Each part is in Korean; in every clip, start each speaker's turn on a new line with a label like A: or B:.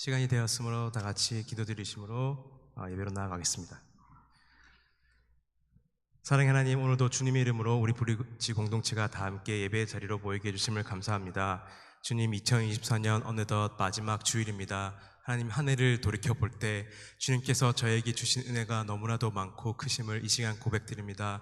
A: 시간이 되었으므로 다 같이 기도드리심으로 예배로 나아가겠습니다. 사랑의 하나님, 오늘도 주님의 이름으로 우리 브릿지 공동체가 다 함께 예배 자리로 모이게 해주심을 감사합니다. 주님, 2024년 어느덧 마지막 주일입니다. 하나님, 한 해를 돌이켜볼 때 주님께서 저에게 주신 은혜가 너무나도 많고 크심을 이 시간 고백드립니다.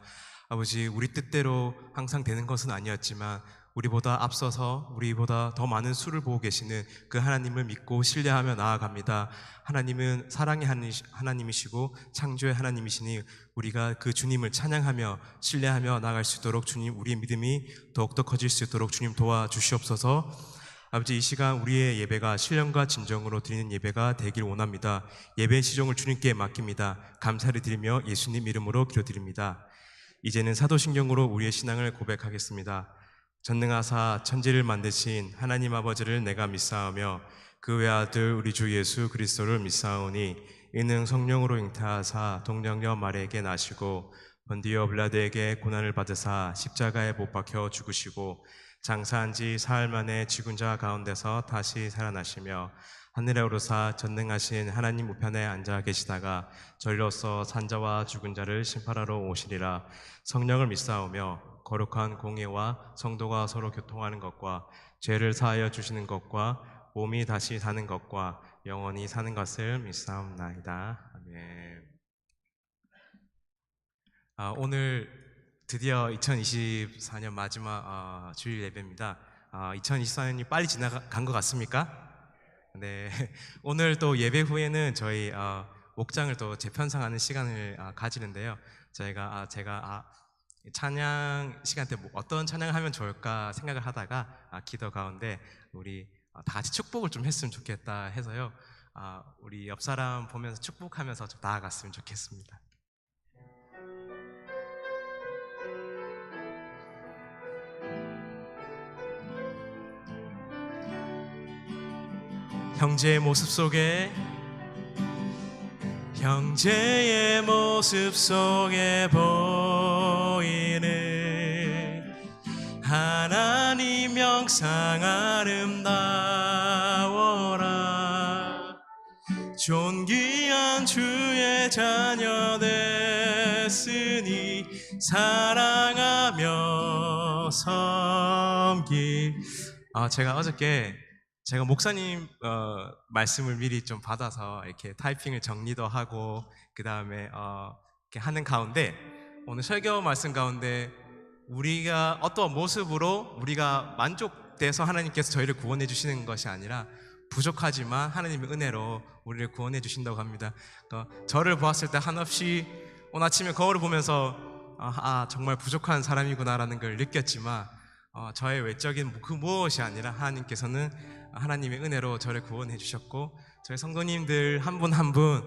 A: 아버지, 우리 뜻대로 항상 되는 것은 아니었지만 우리보다 앞서서 우리보다 더 많은 수를 보고 계시는 그 하나님을 믿고 신뢰하며 나아갑니다. 하나님은 사랑의 하나님이시고 창조의 하나님이시니 우리가 그 주님을 찬양하며 신뢰하며 나아갈 수 있도록 주님, 우리의 믿음이 더욱더 커질 수 있도록 주님 도와주시옵소서. 아버지, 이 시간 우리의 예배가 신령과 진정으로 드리는 예배가 되길 원합니다. 예배의 시종을 주님께 맡깁니다. 감사를 드리며 예수님 이름으로 기도드립니다. 이제는 사도신경으로 우리의 신앙을 고백하겠습니다. 전능하사 천지를 만드신 하나님 아버지를 내가 믿사오며 그 외아들 우리 주 예수 그리스도를 믿사오니 이는 성령으로 잉태하사 동정녀 마리아에게 나시고 본디오 빌라도에게 고난을 받으사 십자가에 못 박혀 죽으시고 장사한 지 사흘 만에 죽은 자 가운데서 다시 살아나시며 하늘에 오르사 전능하신 하나님 우편에 앉아 계시다가 저리로서 산자와 죽은 자를 심판하러 오시리라. 성령을 믿사오며 거룩한 공예와 성도가 서로 교통하는 것과 죄를 사하여 주시는 것과 몸이 다시 사는 것과 영원히 사는 것을 믿사옵나이다. 아멘. 오늘 드디어 2024년 마지막 주일 예배입니다. 2024년이 빨리 지나간 것 같습니까? 네. 오늘 또 예배 후에는 저희 목장을 또 재편성하는 시간을 가지는데요. 제가 찬양 시간 때 어떤 찬양을 하면 좋을까 생각을 하다가 기도 가운데 우리 다 같이 축복을 좀 했으면 좋겠다 해서요. 우리 옆 사람 보면서 축복하면서 좀 나아갔으면 좋겠습니다. 형제의 모습 속에 보이는 하나님 형상 아름다워라. 존귀한 주의 자녀 됐으니 사랑하며 섬기. 제가 어저께 목사님 말씀을 미리 좀 받아서 이렇게 타이핑을 정리도 하고 그 다음에 이렇게 하는 가운데 오늘 설교 말씀 가운데 우리가 어떤 모습으로 우리가 만족돼서 하나님께서 저희를 구원해 주시는 것이 아니라 부족하지만 하나님의 은혜로 우리를 구원해 주신다고 합니다. 저를 보았을 때 한없이 오늘 아침에 거울을 보면서 정말 부족한 사람이구나라는 걸 느꼈지만 저의 외적인 그 무엇이 아니라 하나님께서는 하나님의 은혜로 저를 구원해 주셨고 저희 성도님들 한 분 한 분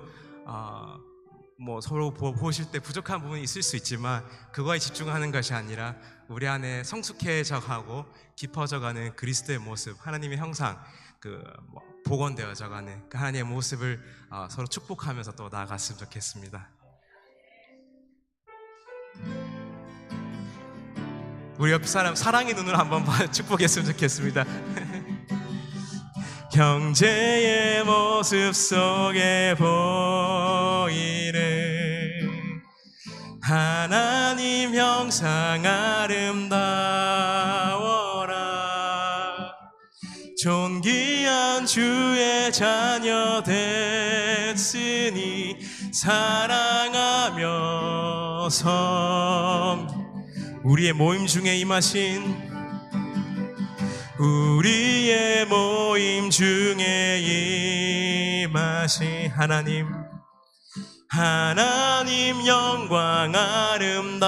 A: 서로 보실 때 부족한 부분이 있을 수 있지만 그거에 집중하는 것이 아니라 우리 안에 성숙해져가고 깊어져가는 그리스도의 모습, 하나님의 형상 복원되어져가는 그 하나님의 모습을 서로 축복하면서 또 나아갔으면 좋겠습니다. 우리 옆 사람 사랑의 눈으로 한번 축복했으면 좋겠습니다. 형제의 모습 속에 보이는 하나님 형상 아름다워라. 존귀한 주의 자녀 됐으니 사랑하며 우리의 모임 중에 임하신 하나님 영광 아름다워라.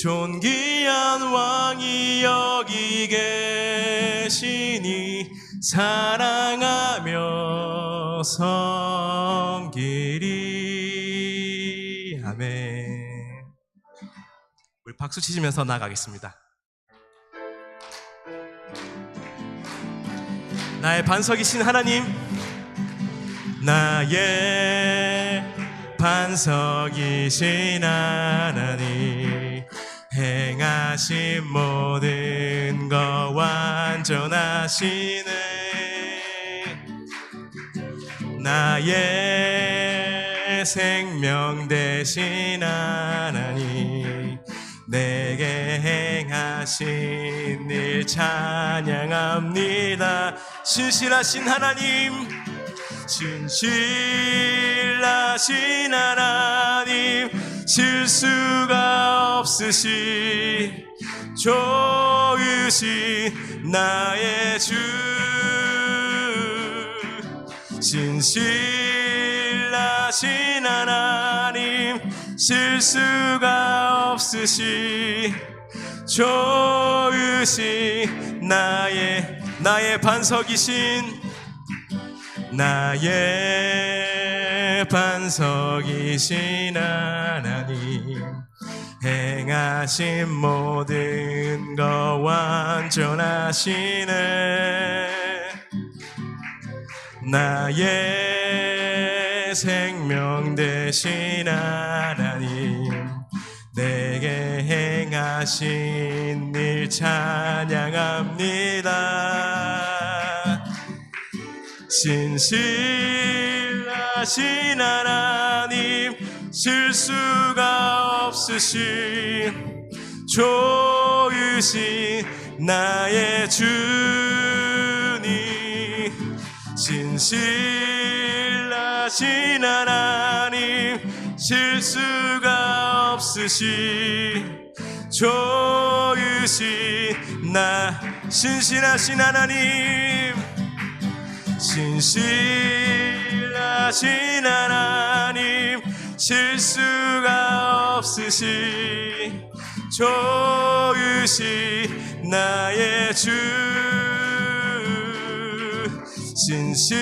A: 존귀한 왕이 여기 계시니 사랑하며 섬기리. 아멘. 우리 박수 치시면서 나아가겠습니다. 나의 반석이신 하나님, 나의 반석이신 하나님, 행하신 모든 것 완전히 완전하시네. 나의 생명 되신 하나님, 내게 행하신 일 찬양합니다. 신실하신 하나님, 신실하신 하나님, 실수가 없으신 좋으신 나의 주, 신실하신 하나님, 실수가 없으신 좋으신 나의 반석이신, 나의 반석이신 하나님, 행하신 모든 것 완전하시네. 나의 생명 되신 하나님, 내게 행하신 일 찬양합니다. 신실하신 하나님, 실수가 없으신 좋으신 나의 주님, 신실하신 하나님, 실수가 없으신 좋으신 신실하신 하나님, 신실하신 하나님, 실수가 없으신 좋으신 나의 주, 신실하신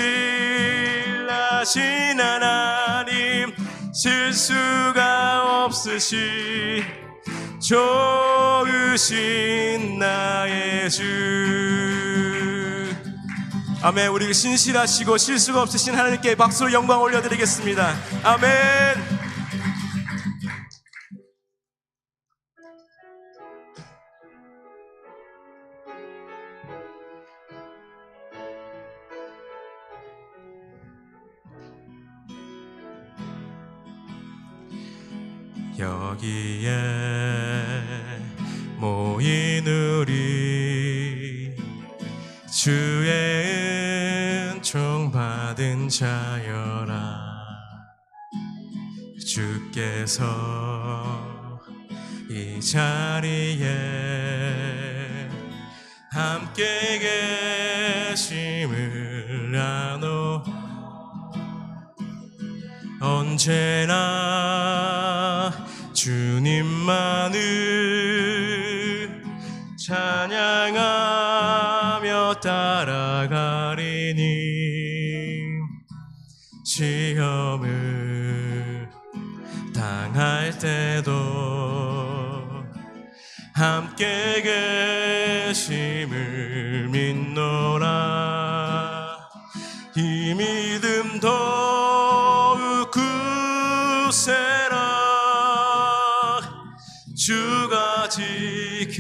A: 하나님, 실수가 없으신 좋으신 나의 주. 아멘. 우리 신실하시고 실수가 없으신 하나님께 박수로 영광 올려드리겠습니다. 아멘. 여기에 모인 우리 주의 은총 받은 자여라. 주께서 이 자리에 함께 계심을 아노. 언제나 주님만을 찬양하며 따라가리니, 시험을 당할 때도 함께 계심을 믿노라. 이 믿음 더욱 굳세라. 주가 지켜주신다.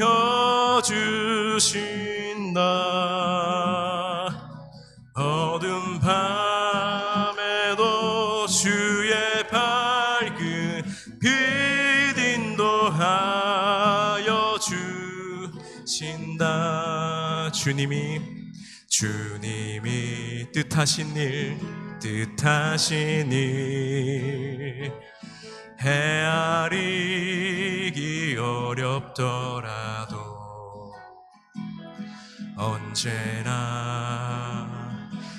A: 어둠 밤에도 주의 밝은 빛 인도하여 주신다. 주님이 뜻하신 일 헤아리기 어렵더라도 언제나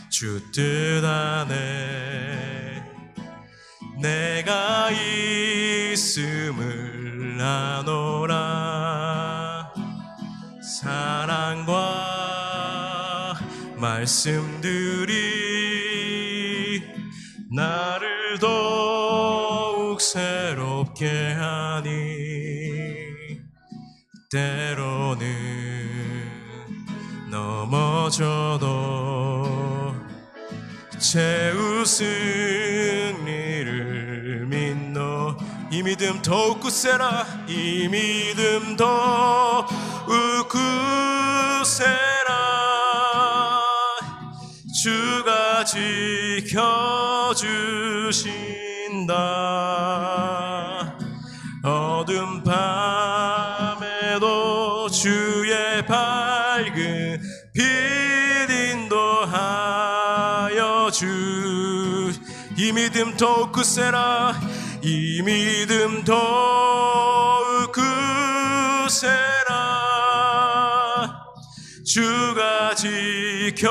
A: 주 뜻 안에 내가 있음을 아노라. 사랑과 말씀들이 나를 더욱 새롭게 하니, 때로는 넘어져도 최후 승리를 믿노. 이 믿음 더욱 굳세라. 이 믿음 더욱 굳세라. 지켜주신다. 어둠 밤에도 주의 밝은 빛 인도하여 이 믿음 더욱 굳세라. 이 믿음 더욱 굳세라. 주가 지켜주신다.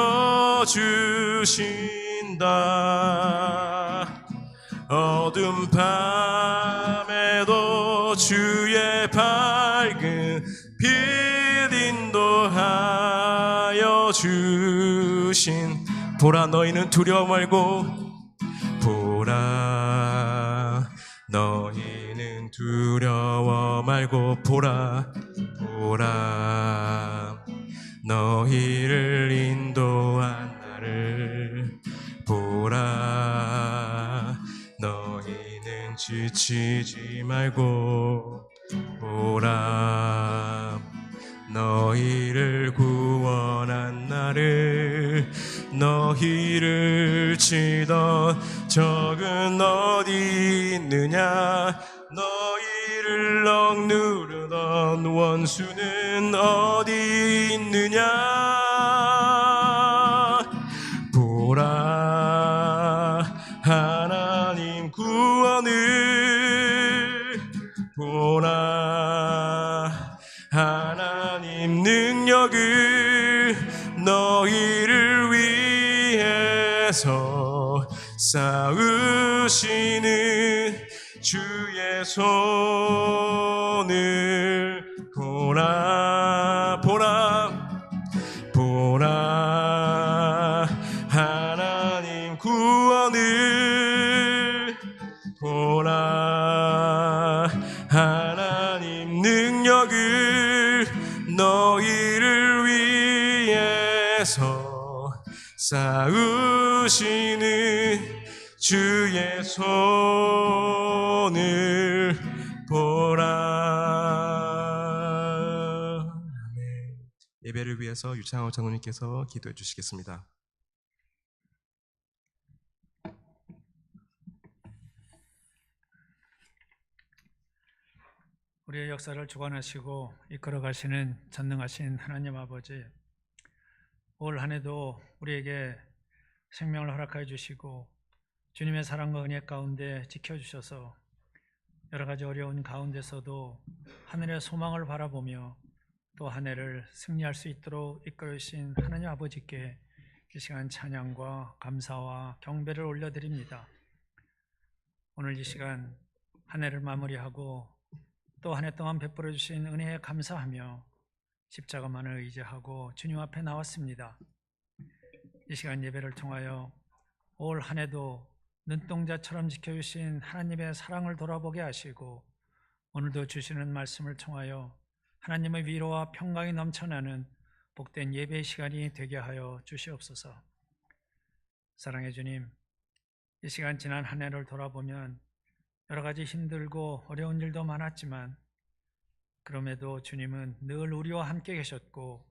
A: 어둠 밤에도 주의 밝은 빛 인도하여 주신. 보라 너희는 두려워 말고, 보라 너희는 두려워 말고, 보라 보라 너희를 인도한 나를. 보라 너희는 지치지 말고, 보라 너희를 구원한 나를. 너희를 치던 적은 어디 있느냐. 너희를 억누르던 원수는 어디 있느냐. 보라 하나님 구원을. 보라 하나님 능력을. 너희를 위해서 싸우시는 주의 손을. 보라 보라 보라 하나님 구원을. 보라 하나님 능력을. 너희를 위해서 싸우시는 주의 손을 보라. 아멘. 예배를 위해서 유창호 장로님께서 기도해 주시겠습니다.
B: 우리의 역사를 주관하시고 이끌어 가시는 전능하신 하나님 아버지, 올 한 해도 우리에게 생명을 허락하여 주시고 주님의 사랑과 은혜 가운데 지켜주셔서 여러 가지 어려운 가운데서도 하늘의 소망을 바라보며 또 한 해를 승리할 수 있도록 이끌어 주신 하나님 아버지께 이 시간 찬양과 감사와 경배를 올려드립니다. 오늘 이 시간 한 해를 마무리하고 또 한 해 동안 베풀어 주신 은혜에 감사하며 십자가만을 의지하고 주님 앞에 나왔습니다. 이 시간 예배를 통하여 올 한 해도 눈동자처럼 지켜주신 하나님의 사랑을 돌아보게 하시고 오늘도 주시는 말씀을 통하여 하나님의 위로와 평강이 넘쳐나는 복된 예배 시간이 되게 하여 주시옵소서. 사랑의 주님, 이 시간 지난 한 해를 돌아보면 여러 가지 힘들고 어려운 일도 많았지만 그럼에도 주님은 늘 우리와 함께 계셨고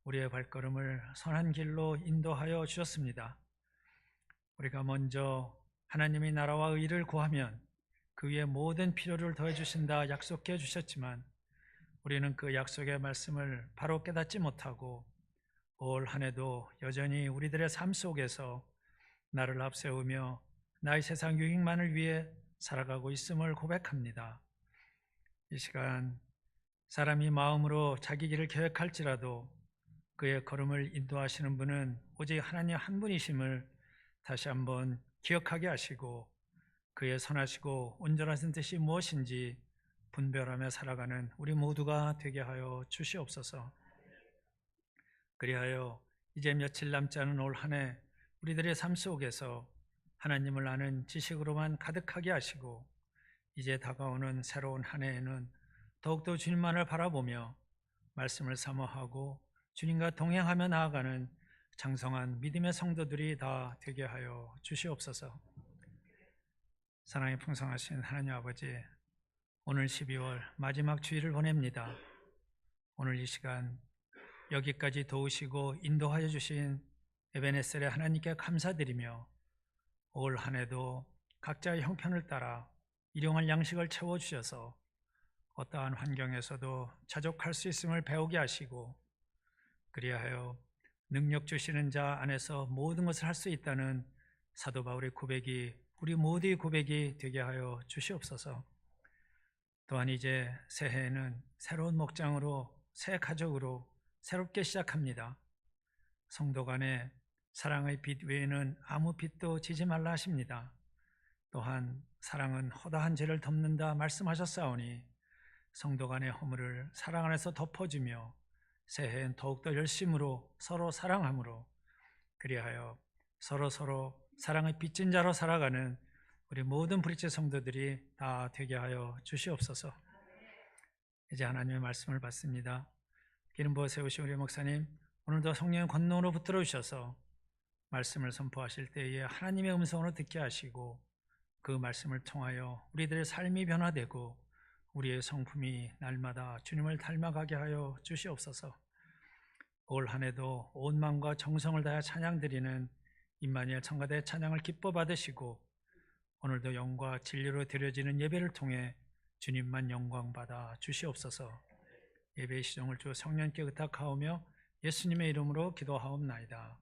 B: 우리의 발걸음을 선한 길로 인도하여 주셨습니다. 우리가 먼저 하나님의 나라와 의를 구하면 그 위에 모든 필요를 더해 주신다 약속해 주셨지만 우리는 그 약속의 말씀을 바로 깨닫지 못하고 올 한 해도 여전히 우리들의 삶 속에서 나를 앞세우며 나의 세상 유익만을 위해 살아가고 있음을 고백합니다. 이 시간 사람이 마음으로 자기 길을 계획할지라도 그의 걸음을 인도하시는 분은 오직 하나님 한 분이심을 다시 한번 기억하게 하시고 그의 선하시고 온전하신 뜻이 무엇인지 분별하며 살아가는 우리 모두가 되게 하여 주시옵소서. 그리하여 이제 며칠 남지 않은 올 한 해 우리들의 삶 속에서 하나님을 아는 지식으로만 가득하게 하시고 이제 다가오는 새로운 한 해에는 더욱더 주님만을 바라보며 말씀을 사모하고 주님과 동행하며 나아가는 장성한 믿음의 성도들이 다 되게 하여 주시옵소서. 사랑이 풍성하신 하나님 아버지, 오늘 12월 마지막 주일을 보냅니다. 오늘 이 시간 여기까지 도우시고 인도하여 주신 에베네셀의 하나님께 감사드리며 올 한 해도 각자의 형편을 따라 일용할 양식을 채워주셔서 어떠한 환경에서도 자족할 수 있음을 배우게 하시고 그리하여 능력 주시는 자 안에서 모든 것을 할 수 있다는 사도 바울의 고백이 우리 모두의 고백이 되게 하여 주시옵소서. 또한 이제 새해에는 새로운 목장으로 새 가족으로 새롭게 시작합니다. 성도 간에 사랑의 빛 외에는 아무 빛도 지지 말라 하십니다. 또한 사랑은 허다한 죄를 덮는다 말씀하셨사오니 성도 간의 허물을 사랑 안에서 덮어주며 새해엔 더욱더 열심으로 서로 사랑함으로 그리하여 서로 사랑의 빚진 자로 살아가는 우리 모든 브릿지 성도들이 다 되게 하여 주시옵소서. 이제 하나님의 말씀을 받습니다. 기름 부어 세우신 우리 목사님, 오늘도 성령의 권능으로 붙들어 주셔서 말씀을 선포하실 때에 하나님의 음성으로 듣게 하시고 그 말씀을 통하여 우리들의 삶이 변화되고 우리의 성품이 날마다 주님을 닮아가게 하여 주시옵소서. 올 한 해도 온 마음과 정성을 다해 찬양드리는 임마누엘 성가대 찬양을 기뻐 받으시고 오늘도 영과 진리로 드려지는 예배를 통해 주님만 영광 받아 주시옵소서. 예배의 시종을 주 성령께 의탁하오며 예수님의 이름으로 기도하옵나이다.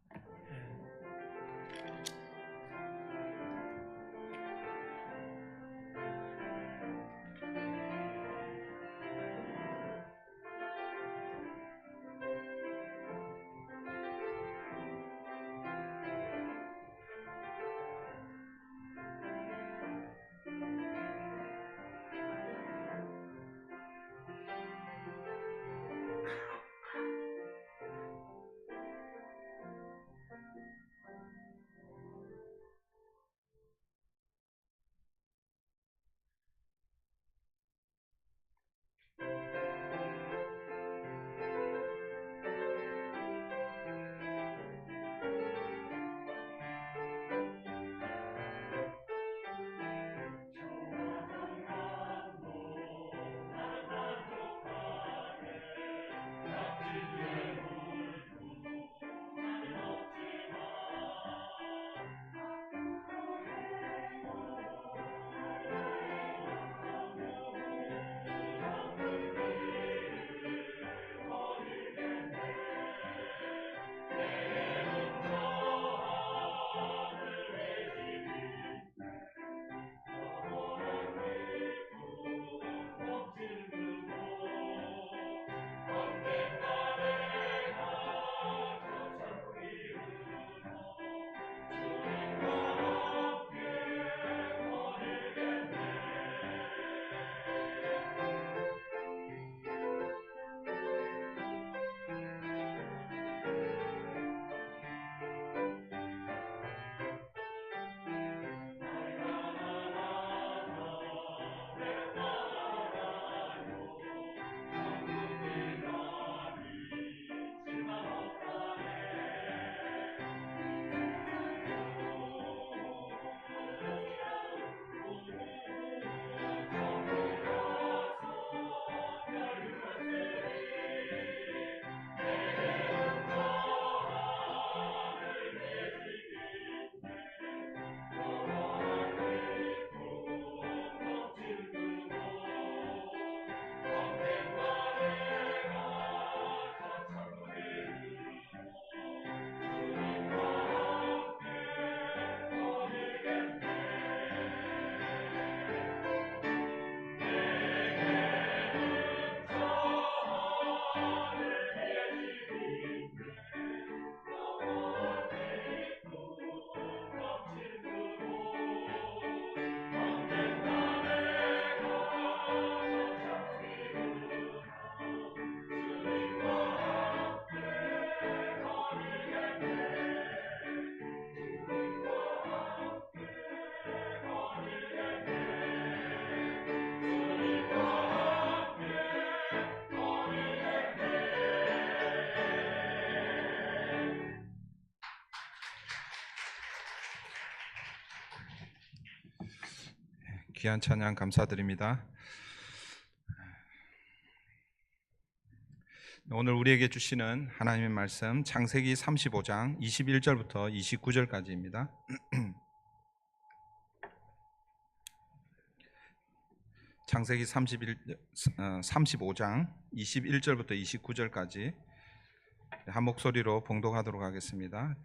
C: 귀한 찬양 감사드립니다. 오늘 우리에게 주시는 하나님의 말씀 창세기 35장 21절부터 29절까지입니다. 창세기 35장 21절부터 29절까지 한 목소리로 봉독하도록 하겠습니다.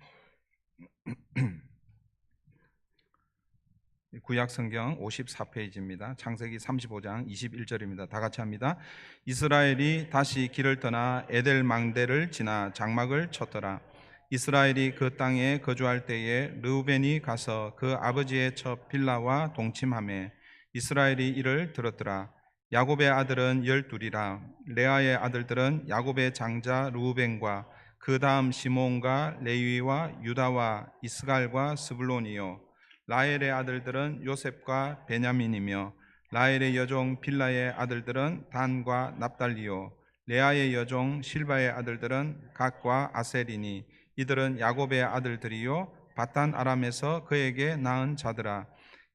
C: 구약 성경 54페이지입니다. 창세기 35장 21절입니다. 다 같이 합니다. 이스라엘이 다시 길을 떠나 에델 망대를 지나 장막을 쳤더라. 이스라엘이 그 땅에 거주할 때에 르우벤이 가서 그 아버지의 첩 빌라와 동침하매 이스라엘이 이를 들었더라. 야곱의 아들은 12이라. 레아의 아들들은 야곱의 장자 르우벤과 그 다음 시몬과 레위와 유다와 이스갈과 스불론이요. 라헬의 아들들은 요셉과 베냐민이며 라헬의 여종 빌라의 아들들은 단과 납달리요. 레아의 여종 실바의 아들들은 갓과 아셀이니 이들은 야곱의 아들들이요 바단 아람에서 그에게 낳은 자들아.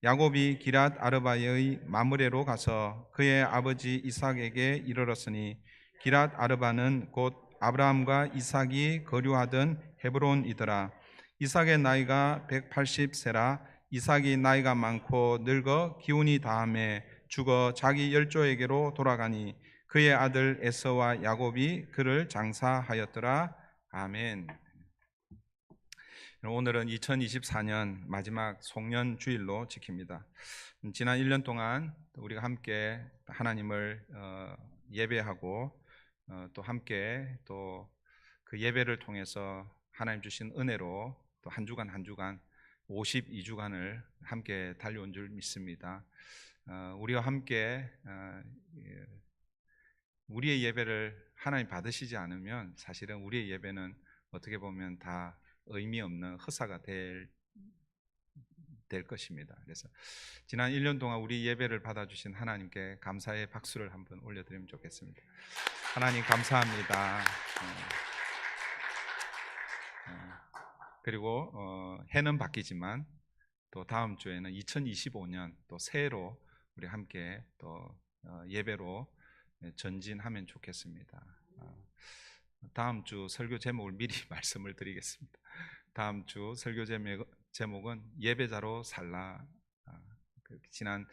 C: 야곱이 기랏 아르바의 마므레로 가서 그의 아버지 이삭에게 이르렀으니 기랏 아르바는 곧 아브라함과 이삭이 거류하던 헤브론이더라. 이삭의 나이가 180세라. 이삭이 나이가 많고 늙어 기운이 다함에 죽어 자기 열조에게로 돌아가니 그의 아들 에서와 야곱이 그를 장사하였더라. 아멘. 오늘은 2024년 마지막 송년 주일로 지킵니다. 지난 1년 동안 우리가 함께 하나님을 예배하고 또 함께 또 그 예배를 통해서 하나님 주신 은혜로 또 한 주간 52주간을 함께 달려온 줄 믿습니다. 우리와 함께 우리의 예배를 하나님 받으시지 않으면 사실은 우리의 예배는 어떻게 보면 다 의미 없는 허사가 될 것입니다. 그래서 지난 1년 동안 우리 예배를 받아주신 하나님께 감사의 박수를 한번 올려드리면 좋겠습니다. 하나님 감사합니다. 그리고 해는 바뀌지만 또 다음 주에는 2025년 또 새해로 우리 함께 또 예배로 전진하면 좋겠습니다. 다음 주 설교 제목을 미리 말씀을 드리겠습니다. 다음 주 설교 제목은 예배자로 살라. 지난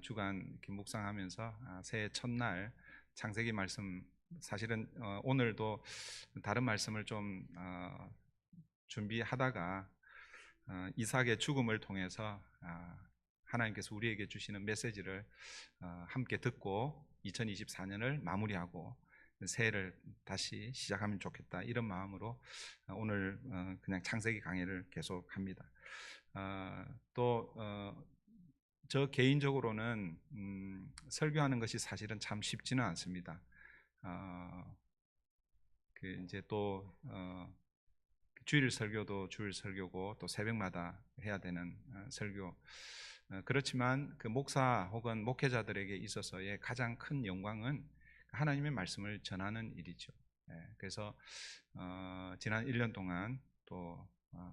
C: 주간 이렇게 묵상하면서 새해 첫날 창세기 말씀, 사실은 오늘도 다른 말씀을 좀 준비하다가 이삭의 죽음을 통해서 하나님께서 우리에게 주시는 메시지를 함께 듣고 2024년을 마무리하고 새해를 다시 시작하면 좋겠다, 이런 마음으로 오늘 그냥 창세기 강의를 계속합니다. 또 저 개인적으로는 설교하는 것이 사실은 참 쉽지는 않습니다. 이제 또 주일 설교도 주일 설교고 또 새벽마다 해야 되는 설교. 그렇지만 그 목사 혹은 목회자들에게 있어서의 가장 큰 영광은 하나님의 말씀을 전하는 일이죠. 그래서 지난 1년 동안 또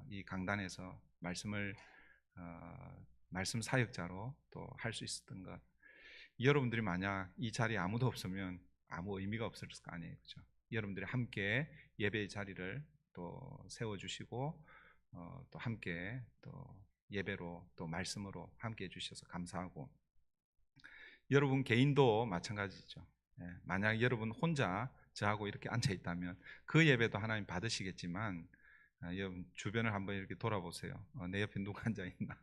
C: 이 강단에서 말씀을 말씀 사역자로 또 할 수 있었던 것, 여러분들이 만약 이 자리에 아무도 없으면 아무 의미가 없을 거 아니에요, 그렇죠? 여러분들이 함께 예배의 자리를 또 세워주시고 또 함께 또 예배로 또 말씀으로 함께 해주셔서 감사하고, 여러분 개인도 마찬가지죠. 만약 여러분 혼자 저하고 이렇게 앉아 있다면 그 예배도 하나님 받으시겠지만 여러분 주변을 한번 이렇게 돌아보세요. 내 옆에 누가 앉아 있나?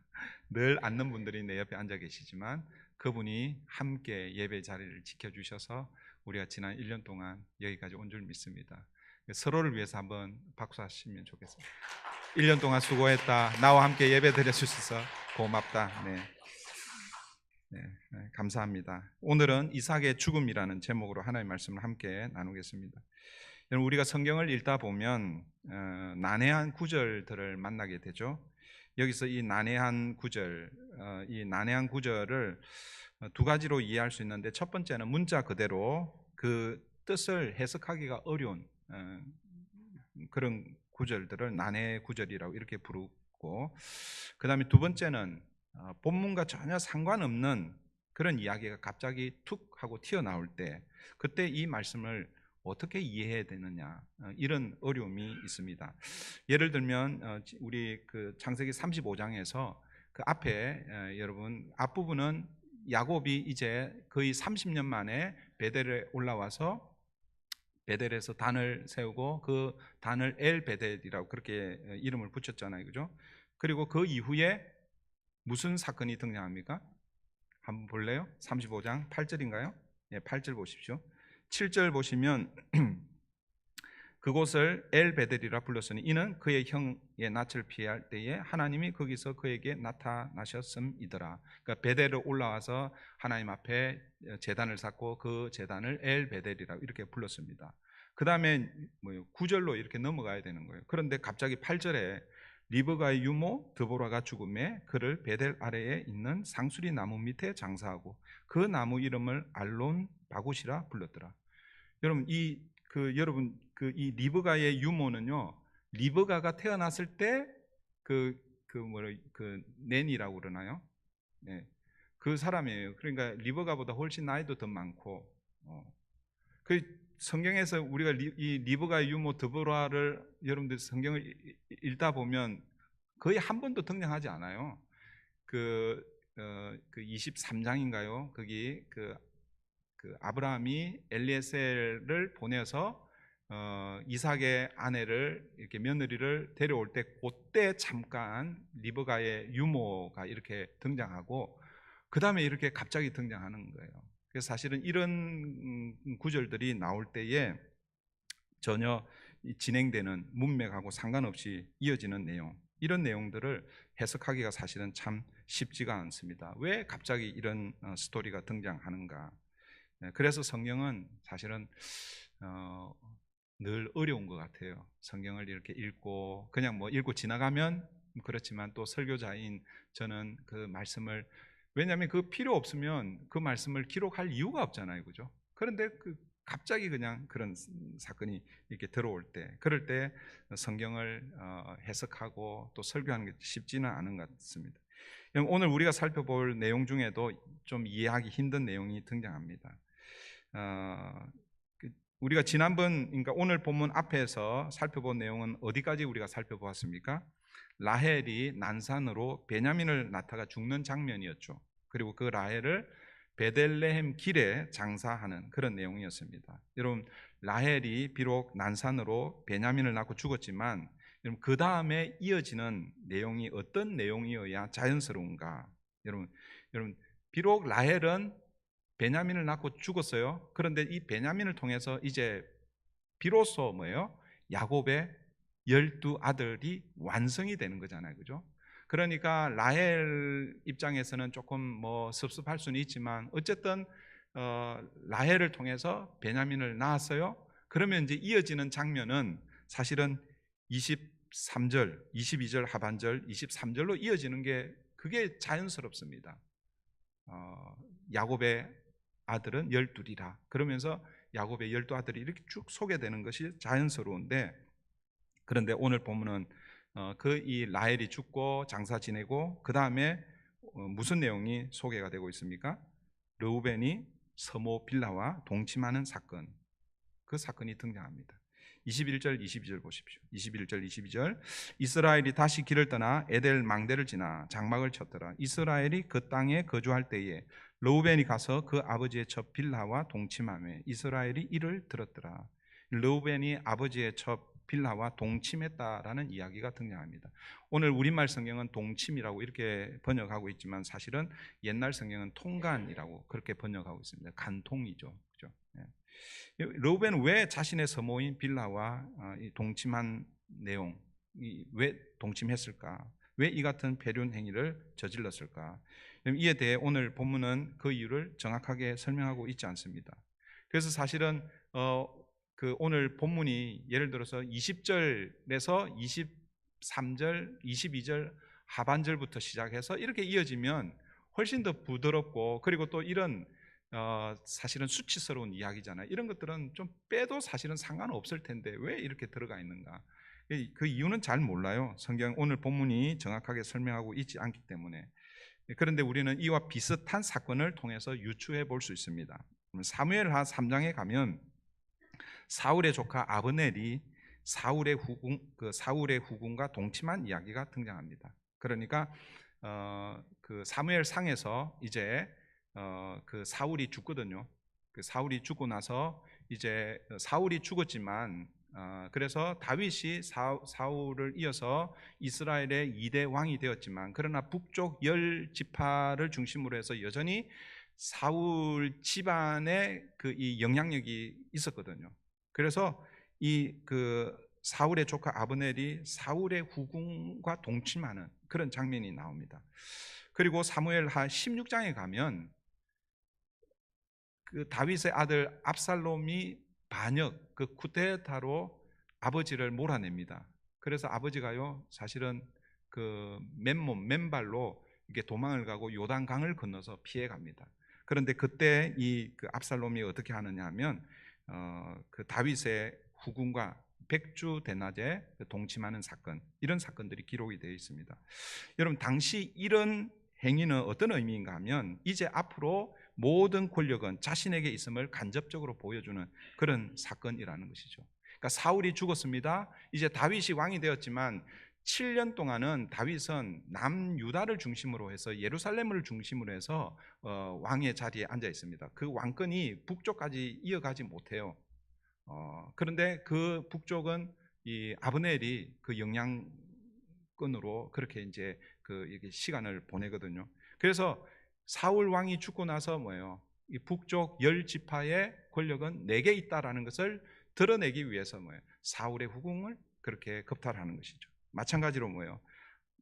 C: 늘 앉는 분들이 내 옆에 앉아 계시지만 그분이 함께 예배 자리를 지켜주셔서 우리가 지난 1년 동안 여기까지 온 줄 믿습니다. 서로를 위해서 한번 박수하시면 좋겠습니다. 1년 동안 수고했다. 나와 함께 예배 드려주셔서 고맙다. 네, 감사합니다. 오늘은 이삭의 죽음이라는 제목으로 하나님의 말씀을 함께 나누겠습니다. 여러분, 우리가 성경을 읽다 보면 난해한 구절들을 만나게 되죠. 여기서 이 난해한 구절을 두 가지로 이해할 수 있는데, 첫 번째는 문자 그대로 그 뜻을 해석하기가 어려운 그런 구절들을 난해 구절이라고 이렇게 부르고, 그 다음에 두 번째는 본문과 전혀 상관없는 그런 이야기가 갑자기 툭 하고 튀어나올 때, 그때 이 말씀을 어떻게 이해해야 되느냐, 이런 어려움이 있습니다. 예를 들면 우리 그 창세기 35장에서 그 앞에 여러분 앞부분은 야곱이 이제 거의 30년 만에 베델에 올라와서 베델에서 단을 세우고 그 단을 엘 베델이라고 그렇게 이름을 붙였잖아요, 그죠? 그리고 그 이후에 무슨 사건이 등장합니까? 한번 볼래요? 35장 8절인가요? 예, 8절 보십시오. 7절 보시면 그곳을 엘 베델이라 불렀으니 이는 그의 형의 낯을 피할 때에 하나님이 거기서 그에게 나타나셨음이더라. 그러니까 베델을 올라와서 하나님 앞에 제단을 쌓고 그 제단을 엘 베델이라 이렇게 불렀습니다. 그 다음에 9절로 이렇게 넘어가야 되는 거예요. 그런데 갑자기 8절에 리브가의 유모 드보라가 죽음에 그를 베델 아래에 있는 상수리 나무 밑에 장사하고 그 나무 이름을 알론 바굿이라 불렀더라. 여러분 이 리브가의 유모는요, 리브가가 태어났을 때 낸이라고 그러나요? 네, 그 사람이에요. 그러니까 리브가보다 훨씬 나이도 더 많고, 그 성경에서 우리가 이 리브가의 유모 드보라를 여러분들 성경을 읽다 보면 거의 한 번도 등장하지 않아요. 그 23장인가요? 거기 그 아브라함이 엘리에셀을 보내서 이삭의 아내를 이렇게 며느리를 데려올 때 그때 잠깐 리브가의 유모가 이렇게 등장하고 그 다음에 이렇게 갑자기 등장하는 거예요. 그래서 사실은 이런 구절들이 나올 때에 전혀 진행되는 문맥하고 상관없이 이어지는 내용, 이런 내용들을 해석하기가 사실은 참 쉽지가 않습니다. 왜 갑자기 이런 스토리가 등장하는가? 그래서 성경은 사실은 늘 어려운 것 같아요. 성경을 이렇게 읽고 그냥 뭐 읽고 지나가면 그렇지만 또 설교자인 저는 그 말씀을, 왜냐하면 그 필요 없으면 그 말씀을 기록할 이유가 없잖아요, 그죠? 그런데 갑자기 그냥 그런 사건이 이렇게 들어올 때, 그럴 때 성경을 해석하고 또 설교하는 게 쉽지는 않은 것 같습니다. 오늘 우리가 살펴볼 내용 중에도 좀 이해하기 힘든 내용이 등장합니다. 우리가 지난번, 그러니까 오늘 본문 앞에서 살펴본 내용은 어디까지 우리가 살펴보았습니까? 라헬이 난산으로 베냐민을 낳다가 죽는 장면이었죠. 그리고 그 라헬을 베들레헴 길에 장사하는 그런 내용이었습니다. 여러분, 라헬이 비록 난산으로 베냐민을 낳고 죽었지만 여러분, 그 다음에 이어지는 내용이 어떤 내용이어야 자연스러운가? 여러분 비록 라헬은 베냐민을 낳고 죽었어요. 그런데 이 베냐민을 통해서 이제 비로소 뭐예요? 야곱의 12아들이 완성이 되는 거잖아요, 그죠? 그러니까 라헬 입장에서는 조금 뭐 섭섭할 수는 있지만 어쨌든 라헬을 통해서 베냐민을 낳았어요. 그러면 이제 이어지는 장면은 사실은 23절, 22절 하반절, 23절로 이어지는 게 그게 자연스럽습니다. 야곱의 아들은 12이라 그러면서 야곱의 12아들이 이렇게 쭉 소개되는 것이 자연스러운데, 그런데 오늘 본문은 이 라헬이 죽고 장사 지내고 그 다음에 무슨 내용이 소개가 되고 있습니까? 르우벤이 서모 빌라와 동침하는 사건, 그 사건이 등장합니다. 21절 22절 보십시오. 21절 22절 이스라엘이 다시 길을 떠나 에델 망대를 지나 장막을 쳤더라. 이스라엘이 그 땅에 거주할 때에 르우벤이 가서 그 아버지의 첩 빌하와 동침하며 이스라엘이 이를 들었더라. 르우벤이 아버지의 첩 빌하와 동침했다라는 이야기가 등장합니다. 오늘 우리말 성경은 동침이라고 이렇게 번역하고 있지만 사실은 옛날 성경은 통간이라고 그렇게 번역하고 있습니다. 간통이죠, 그죠? 르우벤은 왜 자신의 서모인 빌하와 동침한 내용, 왜 동침했을까? 왜 이 같은 배륜 행위를 저질렀을까? 이에 대해 오늘 본문은 그 이유를 정확하게 설명하고 있지 않습니다. 그래서 사실은 오늘 본문이 예를 들어서 20절에서 23절, 22절 하반절부터 시작해서 이렇게 이어지면 훨씬 더 부드럽고, 그리고 또 이런 사실은 수치스러운 이야기잖아요. 이런 것들은 좀 빼도 사실은 상관없을 텐데 왜 이렇게 들어가 있는가? 그 이유는 잘 몰라요. 성경 오늘 본문이 정확하게 설명하고 있지 않기 때문에. 그런데 우리는 이와 비슷한 사건을 통해서 유추해 볼 수 있습니다. 사무엘하 3장에 가면 사울의 조카 아브넬이 사울의 후궁과 동침한 이야기가 등장합니다. 그러니까 그 사무엘 상에서 이제 그 사울이 죽거든요. 그 사울이 죽고 나서 이제 사울이 죽었지만 그래서 다윗이 사울을 이어서 이스라엘의 2대 왕이 되었지만, 그러나 북쪽 10지파를 중심으로 해서 여전히 사울 집안의 그 이 영향력이 있었거든요. 그래서 이 그 사울의 조카 아브넬이 사울의 후궁과 동침하는 그런 장면이 나옵니다. 그리고 사무엘하 16장에 가면 그 다윗의 아들 압살롬이 반역, 그 쿠데타로 아버지를 몰아냅니다. 그래서 아버지가요, 사실은 그 맨발로 이게 도망을 가고 요단강을 건너서 피해 갑니다. 그런데 그때 그 압살롬이 어떻게 하느냐 하면 그 다윗의 후궁과 백주 대낮에 동침하는 사건, 이런 사건들이 기록이 되어 있습니다. 여러분, 당시 이런 행위는 어떤 의미인가 하면 이제 앞으로 모든 권력은 자신에게 있음을 간접적으로 보여주는 그런 사건이라는 것이죠. 그러니까 사울이 죽었습니다. 이제 다윗이 왕이 되었지만 7년 동안은 다윗은 남유다를 중심으로 해서 예루살렘을 중심으로 해서 왕의 자리에 앉아 있습니다. 그 왕권이 북쪽까지 이어가지 못해요. 그런데 그 북쪽은 이 아브넬이 그 영향권으로 그렇게 이제 이렇게 시간을 보내거든요. 그래서 사울 왕이 죽고 나서 뭐예요? 이 북쪽 10지파의 권력은 내게 있다라는 것을 드러내기 위해서 뭐예요? 사울의 후궁을 그렇게 겁탈하는 것이죠. 마찬가지로 뭐예요?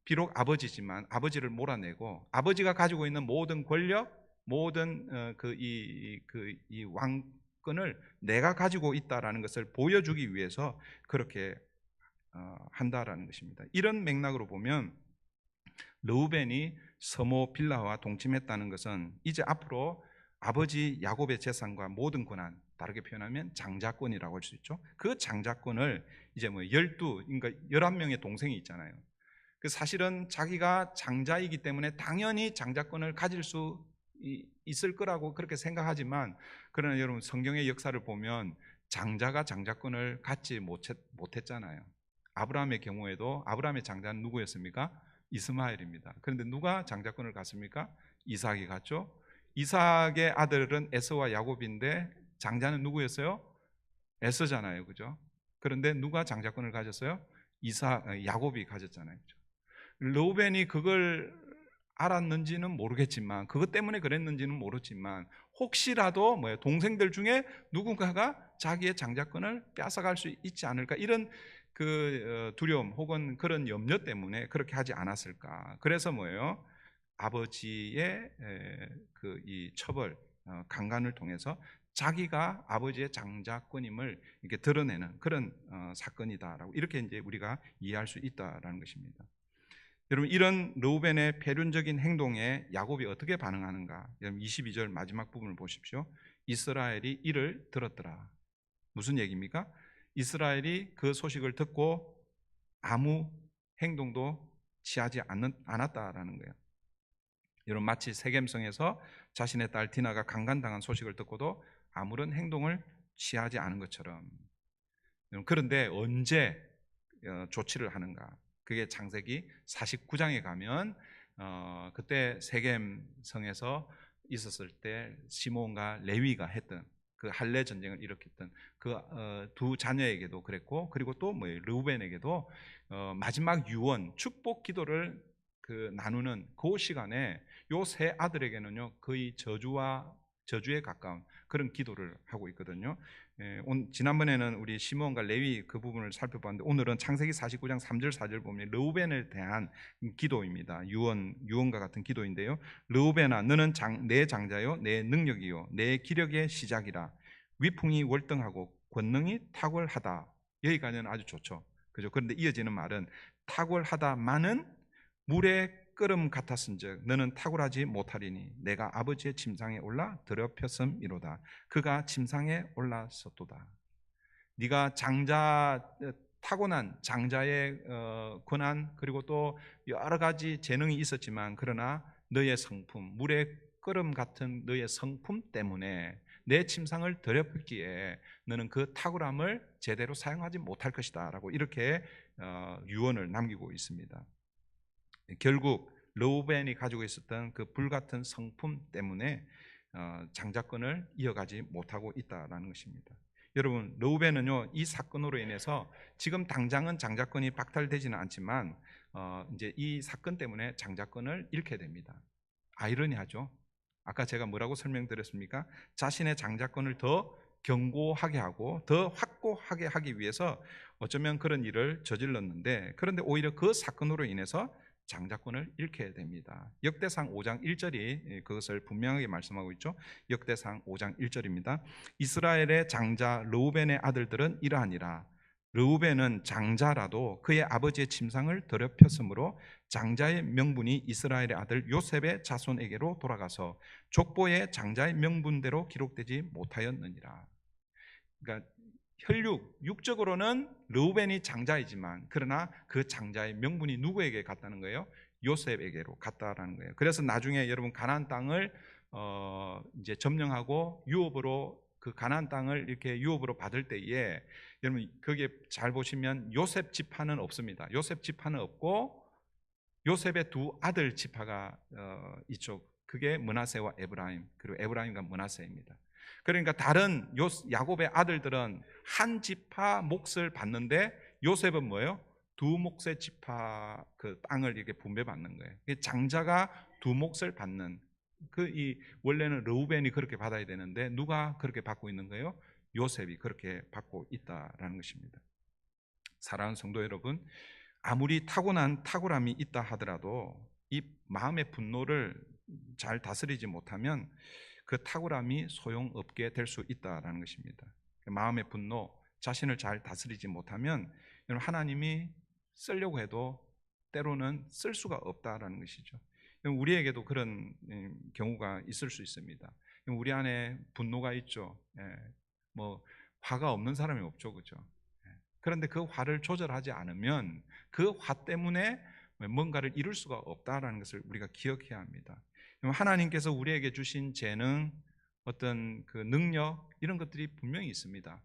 C: 비록 아버지지만 아버지를 몰아내고 아버지가 가지고 있는 모든 권력, 모든 이 왕권을 내가 가지고 있다라는 것을 보여주기 위해서 그렇게 한다라는 것입니다. 이런 맥락으로 보면 르우벤이 서모 빌라와 동침했다는 것은 이제 앞으로 아버지 야곱의 재산과 모든 권한, 다르게 표현하면 장자권이라고 할 수 있죠. 그 장자권을 이제 뭐 11명의 동생이 있잖아요. 그 사실은 자기가 장자이기 때문에 당연히 장자권을 가질 수 있을 거라고 그렇게 생각하지만, 그러나 여러분, 성경의 역사를 보면 장자가 장자권을 갖지 못했잖아요. 아브라함의 경우에도 아브라함의 장자는 누구였습니까? 이스마엘입니다. 그런데 누가 장자권을 갖습니까? 이삭이 갖죠. 이삭의 아들은 에서와 야곱인데 장자는 누구였어요? 에서잖아요, 그죠? 그런데 누가 장자권을 가졌어요? 야곱이 가졌잖아요, 그죠? 르우벤이 그걸 알았는지는 모르겠지만, 그것 때문에 그랬는지는 모르지만, 혹시라도 뭐예요? 동생들 중에 누군가가 자기의 장자권을 뺏어갈 수 있지 않을까, 이런 그 두려움 혹은 그런 염려 때문에 그렇게 하지 않았을까. 그래서 뭐예요? 아버지의 그 이 처벌, 강간을 통해서 자기가 아버지의 장자권임을 이렇게 드러내는 그런 사건이다라고, 이렇게 이제 우리가 이해할 수 있다라는 것입니다. 여러분, 이런 르우벤의 패륜적인 행동에 야곱이 어떻게 반응하는가? 여러분, 22절 마지막 부분을 보십시오. 이스라엘이 이를 들었더라. 무슨 얘기입니까? 이스라엘이 그 소식을 듣고 아무 행동도 취하지 않았다라는 거예요. 여러분, 마치 세겜성에서 자신의 딸 디나가 강간당한 소식을 듣고도 아무런 행동을 취하지 않은 것처럼. 그런데 언제 조치를 하는가? 그게 창세기 49장에 가면 그때 세겜성에서 있었을 때 시몬과 레위가 했던 그 할례 전쟁을 일으켰던 그 두 자녀에게도 그랬고, 그리고 또 르우벤에게도 마지막 유언, 축복 기도를 나누는 그 시간에 요 세 아들에게는요 거의 저주에 가까운 그런 기도를 하고 있거든요. 지난번에는 우리 시몬과 레위 그 부분을 살펴봤는데, 오늘은 창세기 49장 3절 4절 보면 르우벤에 대한 기도입니다. 유언과 같은 기도인데요. 르우벤아, 너는 내 장자요, 내 능력이요, 내 기력의 시작이라. 위풍이 월등하고 권능이 탁월하다. 여기까지는 아주 좋죠, 그죠? 그런데 이어지는 말은 탁월하다마는 물의 끓음 같았은즉 너는 탁월하지 못하리니 내가 아버지의 침상에 올라 더럽혔음이로다. 그가 침상에 올랐었도다. 네가 타고난 장자의 권한, 그리고 또 여러 가지 재능이 있었지만, 그러나 너의 성품, 물의 끓음 같은 너의 성품 때문에 내 침상을 더럽혔기에 너는 그 탁월함을 제대로 사용하지 못할 것이다 라고 이렇게 유언을 남기고 있습니다. 결국 르우벤이 가지고 있었던 그 불같은 성품 때문에 장자권을 이어가지 못하고 있다라는 것입니다. 여러분, 르우벤은요 이 사건으로 인해서 지금 당장은 장자권이 박탈되지는 않지만 이제 이 사건 때문에 장자권을 잃게 됩니다. 아이러니하죠. 아까 제가 뭐라고 설명드렸습니까? 자신의 장자권을 더 견고하게 하고 더 확고하게 하기 위해서 어쩌면 그런 일을 저질렀는데, 그런데 오히려 그 사건으로 인해서 장자권을 잃게 됩니다. 역대상 5장 1절이 그것을 분명하게 말씀하고 있죠. 역대상 5장 1절입니다. 이스라엘의 장자 르우벤의 아들들은 이러하니라. 르우벤은 장자라도 그의 아버지의 침상을 더럽혔으므로 장자의 명분이 이스라엘의 아들 요셉의 자손에게로 돌아가서 족보의 장자의 명분대로 기록되지 못하였느니라. 그러니까 육적으로는 르우벤이 장자이지만 그러나 그 장자의 명분이 누구에게 갔다는 거예요? 요셉에게로 갔다라는 거예요. 그래서 나중에 여러분 가나안 땅을 이제 점령하고 유업으로 그 가나안 땅을 이렇게 유업으로 받을 때에 여러분 거기에 잘 보시면 요셉 지파는 없습니다. 요셉 지파는 없고 요셉의 두 아들 지파가 이쪽, 그게 므낫세와 에브라임, 그리고 에브라임과 므낫세입니다. 그러니까 다른 야곱의 아들들은 한 지파 몫을 받는데 요셉은 뭐예요? 두 몫의 지파 그 땅을 이렇게 분배받는 거예요. 장자가 두 몫을 받는, 원래는 르우벤이 그렇게 받아야 되는데 누가 그렇게 받고 있는 거예요? 요셉이 그렇게 받고 있다라는 것입니다. 사랑하는 성도 여러분, 아무리 타고난 탁월함이 있다 하더라도 이 마음의 분노를 잘 다스리지 못하면 그 탁월함이 소용없게 될 수 있다라는 것입니다. 마음의 분노, 자신을 잘 다스리지 못하면 하나님이 쓰려고 해도 때로는 쓸 수가 없다라는 것이죠. 우리에게도 그런 경우가 있을 수 있습니다. 우리 안에 분노가 있죠. 뭐 화가 없는 사람이 없죠, 그죠? 그런데 그 화를 조절하지 않으면 그 화 때문에 뭔가를 이룰 수가 없다라는 것을 우리가 기억해야 합니다. 하나님께서 우리에게 주신 재능, 어떤 그 능력, 이런 것들이 분명히 있습니다.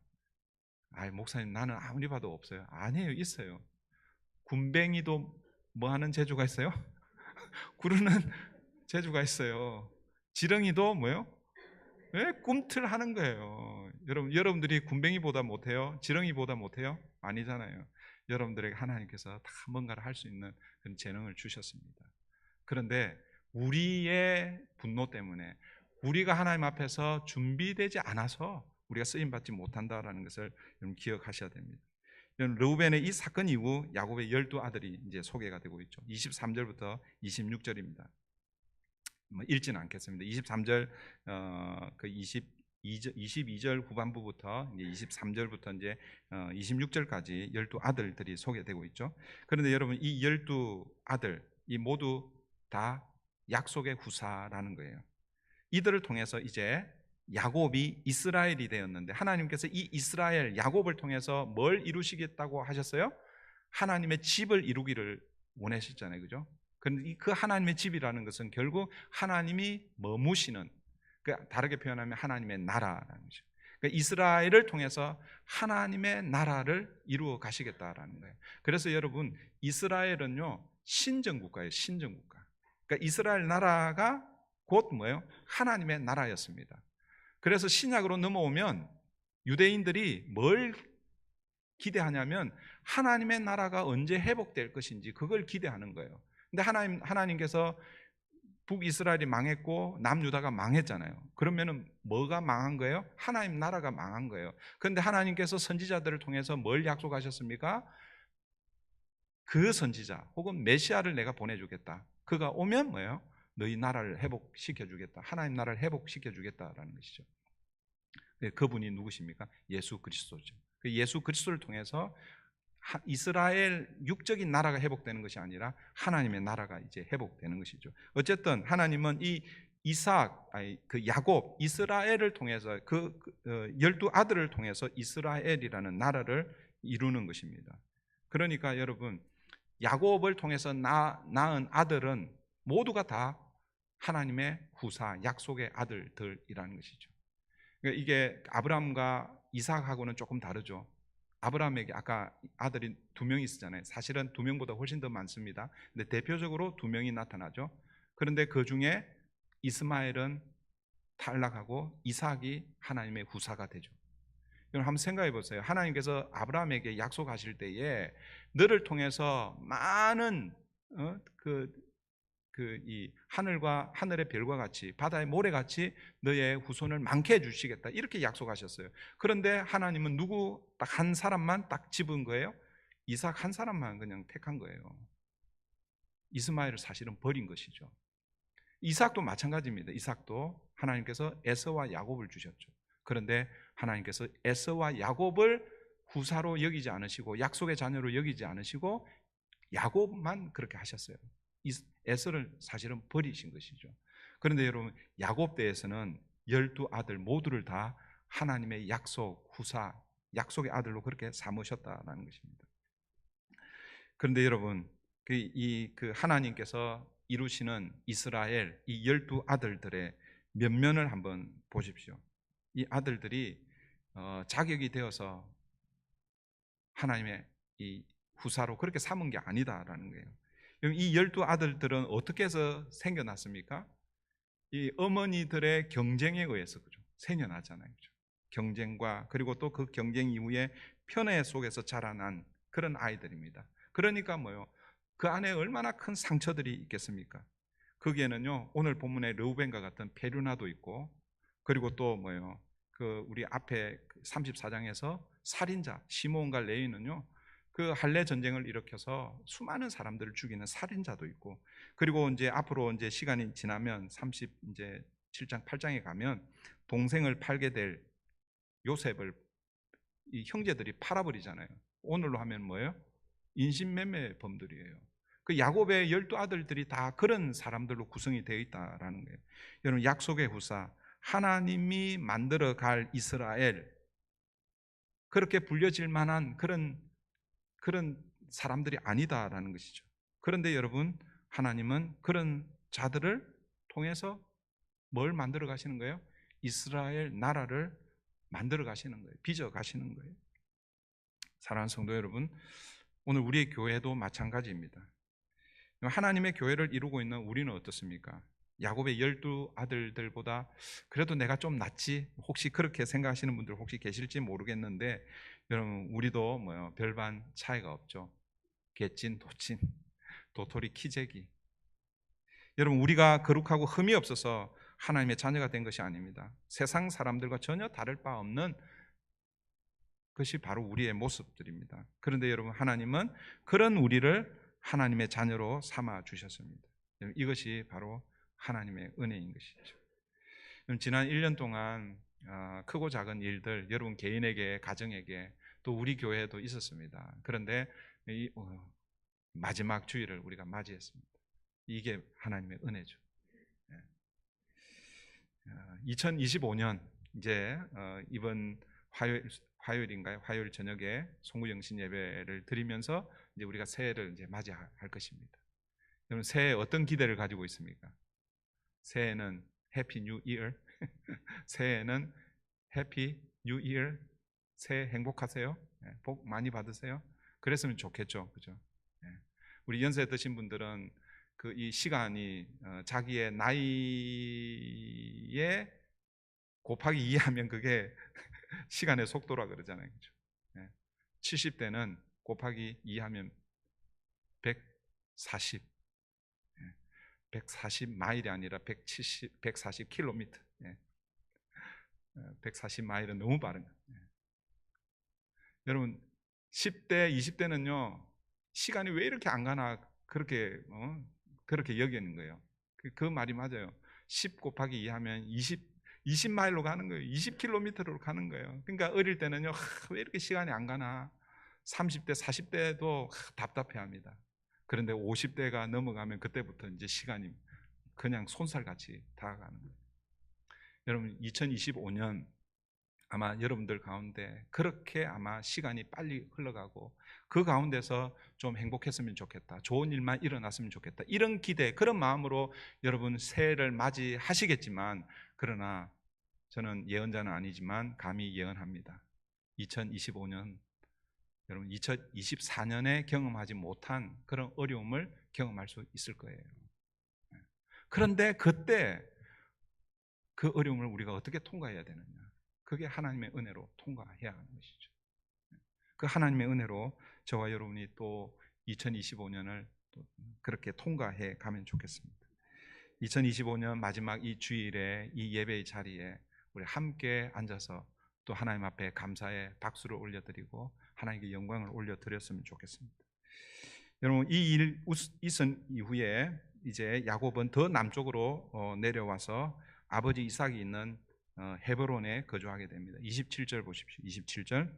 C: 목사님 나는 아무리 봐도 없어요. 아니에요, 있어요. 군뱅이도 뭐 하는 재주가 있어요? 구르는 재주가 있어요. 지렁이도 뭐요? 꿈틀하는 거예요. 여러분들이 군뱅이보다 못해요? 지렁이보다 못해요? 아니잖아요. 여러분들에게 하나님께서 다 뭔가를 할 수 있는 그런 재능을 주셨습니다. 그런데 우리의 분노 때문에 우리가 하나님 앞에서 준비되지 않아서 우리가 쓰임받지 못한다라는 것을 여러분 기억하셔야 됩니다. 르우벤의 이 사건 이후 야곱의 12아들이 이제 소개가 되고 있죠. 23절부터 26절입니다. 읽지는 않겠습니다. 23절 그 22절 후반부부터 이제 23절부터 이제 26절까지 12아들들이 소개되고 있죠. 그런데 여러분 이 12아들 이 모두 다 약속의 후사라는 거예요. 이들을 통해서 이제 야곱이 이스라엘이 되었는데, 하나님께서 이 이스라엘 야곱을 통해서 뭘 이루시겠다고 하셨어요? 하나님의 집을 이루기를 원하셨잖아요, 그죠? 그런데 그 하나님의 집이라는 것은 결국 하나님이 머무시는, 다르게 표현하면 하나님의 나라라는 거죠. 그러니까 이스라엘을 통해서 하나님의 나라를 이루어 가시겠다라는 거예요. 그래서 여러분 이스라엘은요 신정국가예요. 신정국가. 그러니까 이스라엘 나라가 곧 뭐예요? 하나님의 나라였습니다. 그래서 신약으로 넘어오면 유대인들이 뭘 기대하냐면 하나님의 나라가 언제 회복될 것인지 그걸 기대하는 거예요. 근데 하나님께서 북이스라엘이 망했고 남유다가 망했잖아요. 그러면은 뭐가 망한 거예요? 하나님 나라가 망한 거예요. 그런데 하나님께서 선지자들을 통해서 뭘 약속하셨습니까? 그 선지자 혹은 메시아를 내가 보내주겠다. 그가 오면 뭐예요? 너희 나라를 회복시켜주겠다. 하나님 나라를 회복시켜주겠다라는 것이죠. 그분이 누구십니까? 예수 그리스도죠. 예수 그리스도를 통해서 이스라엘 육적인 나라가 회복되는 것이 아니라 하나님의 나라가 이제 회복되는 것이죠. 어쨌든 하나님은 이 야곱, 이스라엘을 통해서 그 12아들을 통해서 이스라엘이라는 나라를 이루는 것입니다. 그러니까 여러분 야곱을 통해서 낳은 아들은 모두가 다 하나님의 후사, 약속의 아들들이라는 것이죠. 그러니까 이게 아브라함과 이삭하고는 조금 다르죠. 아브라함에게 아까 아들이 2명이 있었잖아요. 사실은 2명보다 훨씬 더 많습니다. 근데 대표적으로 2명이 나타나죠. 그런데 그 중에 이스마엘은 탈락하고 이삭이 하나님의 후사가 되죠. 여러분 한번 생각해 보세요. 하나님께서 아브라함에게 약속하실 때에 너를 통해서 많은 이 하늘과 하늘의 별과 같이 바다의 모래 같이 너의 후손을 많게 해 주시겠다 이렇게 약속하셨어요. 그런데 하나님은 누구 딱 한 사람만 딱 집은 거예요. 이삭 한 사람만 그냥 택한 거예요. 이스마엘을 사실은 버린 것이죠. 이삭도 마찬가지입니다. 이삭도 하나님께서 에서와 야곱을 주셨죠. 그런데 하나님께서 에서와 야곱을 후사로 여기지 않으시고 약속의 자녀로 여기지 않으시고 야곱만 그렇게 하셨어요. 에서를 사실은 버리신 것이죠. 그런데 여러분 야곱 때에서는 12아들 모두를 다 하나님의 약속 후사 약속의 아들로 그렇게 삼으셨다는 것입니다. 그런데 여러분 그 하나님께서 이루시는 이스라엘 이 12아들들의 면면을 한번 보십시오. 이 아들들이 자격이 되어서 하나님의 이 후사로 그렇게 삼은 게 아니다라는 거예요. 이 12아들들은 어떻게 해서 생겨났습니까? 이 어머니들의 경쟁에 의해서 그죠. 생겨나잖아요. 그죠? 경쟁과 그리고 또 그 경쟁 이후에 편애 속에서 자라난 그런 아이들입니다. 그러니까 뭐요? 그 안에 얼마나 큰 상처들이 있겠습니까? 거기에는요 오늘 본문의 르우벤과 같은 페류나도 있고 그리고 또 뭐요? 그 우리 앞에 34장에서 살인자 시몬과 레위는요 그 할례 전쟁을 일으켜서 수많은 사람들을 죽이는 살인자도 있고 그리고 이제 앞으로 이제 시간이 지나면 37장 8장에 가면 동생을 팔게 될 요셉을 이 형제들이 팔아버리잖아요. 오늘로 하면 뭐예요? 인신매매 범들이에요. 그 야곱의 12아들들이 다 그런 사람들로 구성이 되어 있다라는 거예요. 여러분 약속의 후사 하나님이 만들어 갈 이스라엘 그렇게 불려질 만한 그런 사람들이 아니다라는 것이죠. 그런데 여러분 하나님은 그런 자들을 통해서 뭘 만들어 가시는 거예요? 이스라엘 나라를 만들어 가시는 거예요. 빚어 가시는 거예요. 사랑하는 성도 여러분, 오늘 우리의 교회도 마찬가지입니다. 하나님의 교회를 이루고 있는 우리는 어떻습니까? 야곱의 12아들들보다 그래도 내가 좀 낫지? 혹시 그렇게 생각하시는 분들 혹시 계실지 모르겠는데 여러분 우리도 별반 차이가 없죠. 개찐, 도찐, 도토리, 키재기. 여러분 우리가 거룩하고 흠이 없어서 하나님의 자녀가 된 것이 아닙니다. 세상 사람들과 전혀 다를 바 없는 것이 바로 우리의 모습들입니다. 그런데 여러분 하나님은 그런 우리를 하나님의 자녀로 삼아 주셨습니다. 이것이 바로 하나님의 은혜인 것이죠. 지난 1년 동안 크고 작은 일들 여러분 개인에게 가정에게 또 우리 교회에도 있었습니다. 그런데 이 마지막 주일을 우리가 맞이했습니다. 이게 하나님의 은혜죠. 2025년 이제 이번 화요일인가요? 화요일 저녁에 송구영신 예배를 드리면서 이제 우리가 새해를 이제 맞이할 것입니다. 여러분 새해 어떤 기대를 가지고 있습니까? 새해는 해피 뉴 이어. 새해는 해피 뉴 이어. 새해 행복하세요. 복 많이 받으세요. 그랬으면 좋겠죠, 그죠? 우리 연세 드신 분들은 그 이 시간이 자기의 나이에 곱하기 2하면 그게 시간의 속도라 그러잖아요, 그죠? 70대는 곱하기 2하면 140. 140마일이 아니라 140km. 140마일은 너무 빠른 거예요. 여러분 10대, 20대는요 시간이 왜 이렇게 안 가나 그렇게 여기는 거예요. 그 말이 맞아요. 10 곱하기 2 하면 20마일로 가는 거예요. 20km로 가는 거예요. 그러니까 어릴 때는요 왜 이렇게 시간이 안 가나 30대, 40대도 답답해합니다. 그런데 50대가 넘어가면 그때부터 이제 시간이 그냥 손살같이 다가가는 거예요. 여러분 2025년 아마 여러분들 가운데 그렇게 아마 시간이 빨리 흘러가고 그 가운데서 좀 행복했으면 좋겠다. 좋은 일만 일어났으면 좋겠다. 이런 기대, 그런 마음으로 여러분 새해를 맞이하시겠지만 그러나 저는 예언자는 아니지만 감히 예언합니다. 2025년, 여러분 2024년에 경험하지 못한 그런 어려움을 경험할 수 있을 거예요. 그런데 그때 그 어려움을 우리가 어떻게 통과해야 되느냐? 그게 하나님의 은혜로 통과해야 하는 것이죠. 그 하나님의 은혜로 저와 여러분이 또 2025년을 또 그렇게 통과해 가면 좋겠습니다. 2025년 마지막 이 주일에 이 예배의 자리에 우리 함께 앉아서 또 하나님 앞에 감사의 박수를 올려드리고 하나님께 영광을 올려드렸으면 좋겠습니다. 여러분, 이 일 있은 이후에 이제 야곱은 더 남쪽으로 내려와서 아버지 이삭이 있는 헤브론에 거주하게 됩니다. 27절 보십시오. 27절.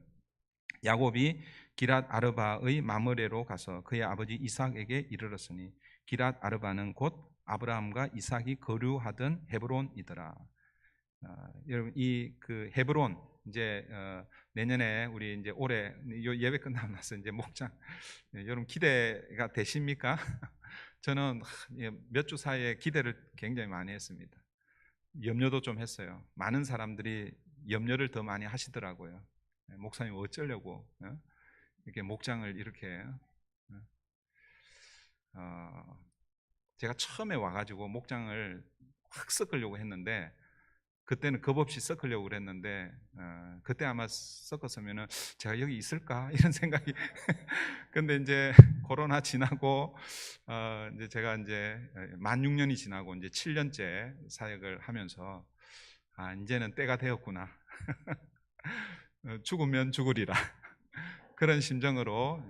C: 야곱이 기랏 아르바의 마므레로 가서 그의 아버지 이삭에게 이르렀으니 기랏 아르바는 곧 아브라함과 이삭이 거류하던 헤브론이더라. 여러분, 이 그 헤브론 이제 내년에 우리 이제 올해 요 예배 끝나고 나서 이제 목장, 여러분 기대가 되십니까? 저는 몇 주 사이에 기대를 굉장히 많이 했습니다. 염려도 좀 했어요. 많은 사람들이 염려를 더 많이 하시더라고요. 목사님 어쩌려고 이렇게 목장을 이렇게 제가 처음에 와가지고 목장을 확 섞으려고 했는데 그때는 겁 없이 섞으려고 그랬는데 그때 아마 섞었으면은 제가 여기 있을까 이런 생각이 근데 이제 코로나 지나고 이제 제가 이제 만 6년이 지나고 이제 7년째 사역을 하면서 이제는 때가 되었구나. 죽으면 죽으리라. 그런 심정으로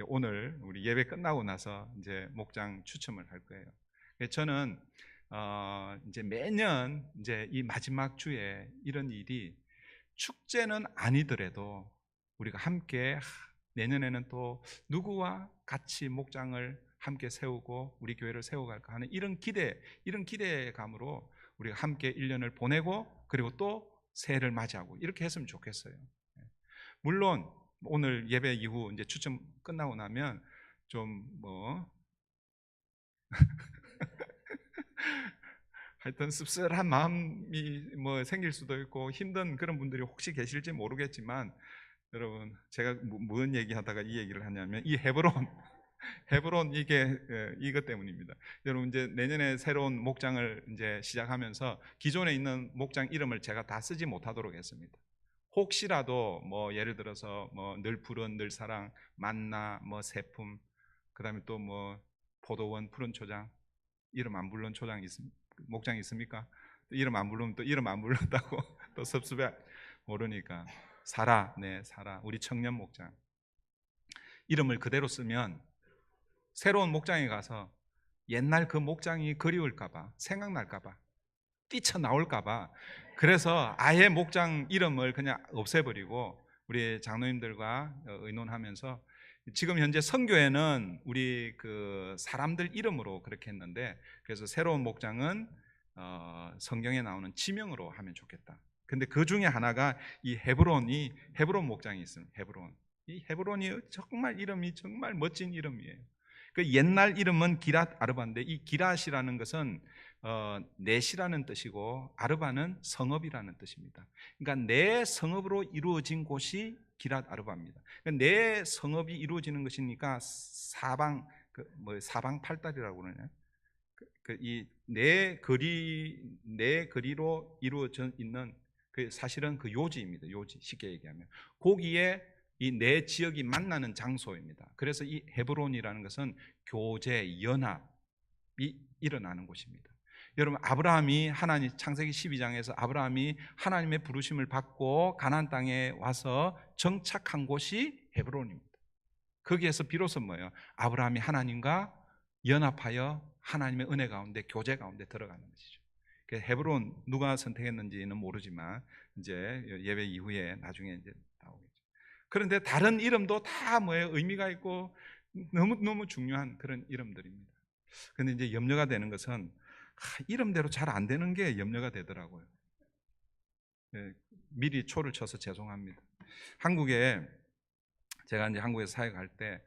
C: 오늘 우리 예배 끝나고 나서 이제 목장 추첨을 할 거예요. 저는 이제 매년 이제 이 마지막 주에 이런 일이 축제는 아니더라도 우리가 함께 내년에는 또 누구와 같이 목장을 함께 세우고 우리 교회를 세워갈까 하는 이런 기대감으로 우리가 함께 1년을 보내고 그리고 또 새해를 맞이하고 이렇게 했으면 좋겠어요. 물론 오늘 예배 이후 이제 추첨 끝나고 나면 좀 하여튼 씁쓸한 마음이 생길 수도 있고 힘든 그런 분들이 혹시 계실지 모르겠지만 여러분, 제가 무슨 얘기하다가 이 얘기를 하냐면 이 헤브론 이것 때문입니다. 여러분, 이제 내년에 새로운 목장을 이제 시작하면서 기존에 있는 목장 이름을 제가 다 쓰지 못하도록 했습니다. 혹시라도 예를 들어서 늘 푸른 늘 사랑, 만나, 새품, 그다음에 또 포도원, 푸른 초장, 이름 안 부른 초장 목장 있습니까? 이름 안 부르면 또 이름 안 불렀다고 또 섭섭해 모르니까 사라, 사라, 우리 청년 목장 이름을 그대로 쓰면 새로운 목장에 가서 옛날 그 목장이 그리울까봐, 생각날까봐, 뛰쳐나올까봐 그래서 아예 목장 이름을 그냥 없애버리고 우리 장로님들과 의논하면서 지금 현재 선교회는 우리 그 사람들 이름으로 그렇게 했는데 그래서 새로운 목장은 성경에 나오는 지명으로 하면 좋겠다. 근데 그 중에 하나가 이 헤브론 목장이 있습니다. 이 헤브론이 정말 이름이 정말 멋진 이름이에요. 그 옛날 이름은 기랏 아르바인데 이 기랏이라는 것은 넷이라는 뜻이고 아르바는 성읍이라는 뜻입니다. 그러니까 내 성읍으로 이루어진 곳이 기랏 아르바입니다. 그러니까 내 성읍이 이루어지는 것이니까 사방팔달이라고 그러냐. 이 내 거리로 이루어져 있는 그 사실은 그 요지입니다. 요지, 쉽게 얘기하면 거기에 이 네 지역이 만나는 장소입니다. 그래서 이 헤브론이라는 것은 교제, 연합이 일어나는 곳입니다. 여러분, 아브라함이 창세기 12장에서 아브라함이 하나님의 부르심을 받고 가나안 땅에 와서 정착한 곳이 헤브론입니다. 거기에서 비로소 뭐예요? 아브라함이 하나님과 연합하여 하나님의 은혜 가운데 교제 가운데 들어가는 것이죠. 헤브론 누가 선택했는지는 모르지만 이제 예배 이후에 나중에 이제 나오겠죠. 그런데 다른 이름도 다 의미가 있고 너무 중요한 그런 이름들입니다. 그런데 이제 염려가 되는 것은 이름대로 잘 안 되는 게 염려가 되더라고요. 미리 초를 쳐서 죄송합니다. 제가 이제 한국에서 사역할 때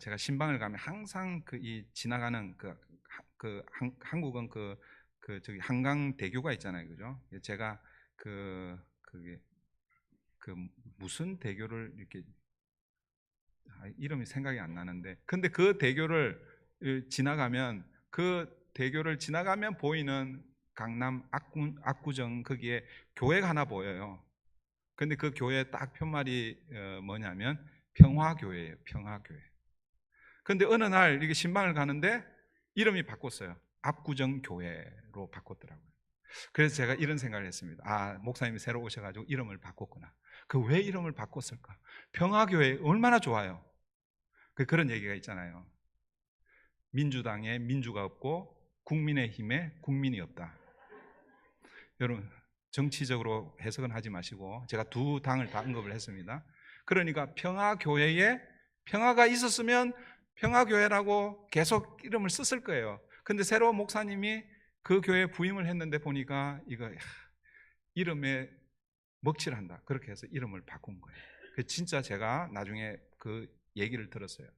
C: 제가 신방을 가면 항상 지나가는 한국은 저기 한강 대교가 있잖아요, 그죠? 제가 그게 무슨 대교를 이렇게 이름이 생각이 안 나는데, 근데 그 대교를 지나가면 보이는 강남 압구정 거기에 교회가 하나 보여요. 근데 그 교회 딱 편말이 뭐냐면 평화교회예요. 평화교회. 근데 어느 날 이렇게 신방을 가는데 이름이 바꿨어요. 압구정교회로 바꿨더라고요. 그래서 제가 이런 생각을 했습니다. 아, 목사님이 새로 오셔가지고 이름을 바꿨구나. 왜 이름을 바꿨을까? 평화교회 얼마나 좋아요. 그런 얘기가 있잖아요. 민주당에 민주가 없고 국민의힘에 국민이 없다. 여러분, 정치적으로 해석은 하지 마시고 제가 두 당을 다 언급을 했습니다. 그러니까 평화교회에 평화가 있었으면 평화교회라고 계속 이름을 썼을 거예요. 근데 새로 목사님이 그 교회에 부임을 했는데 보니까 이름에 먹칠한다. 그렇게 해서 이름을 바꾼 거예요. 진짜 제가 나중에 그 얘기를 들었어요.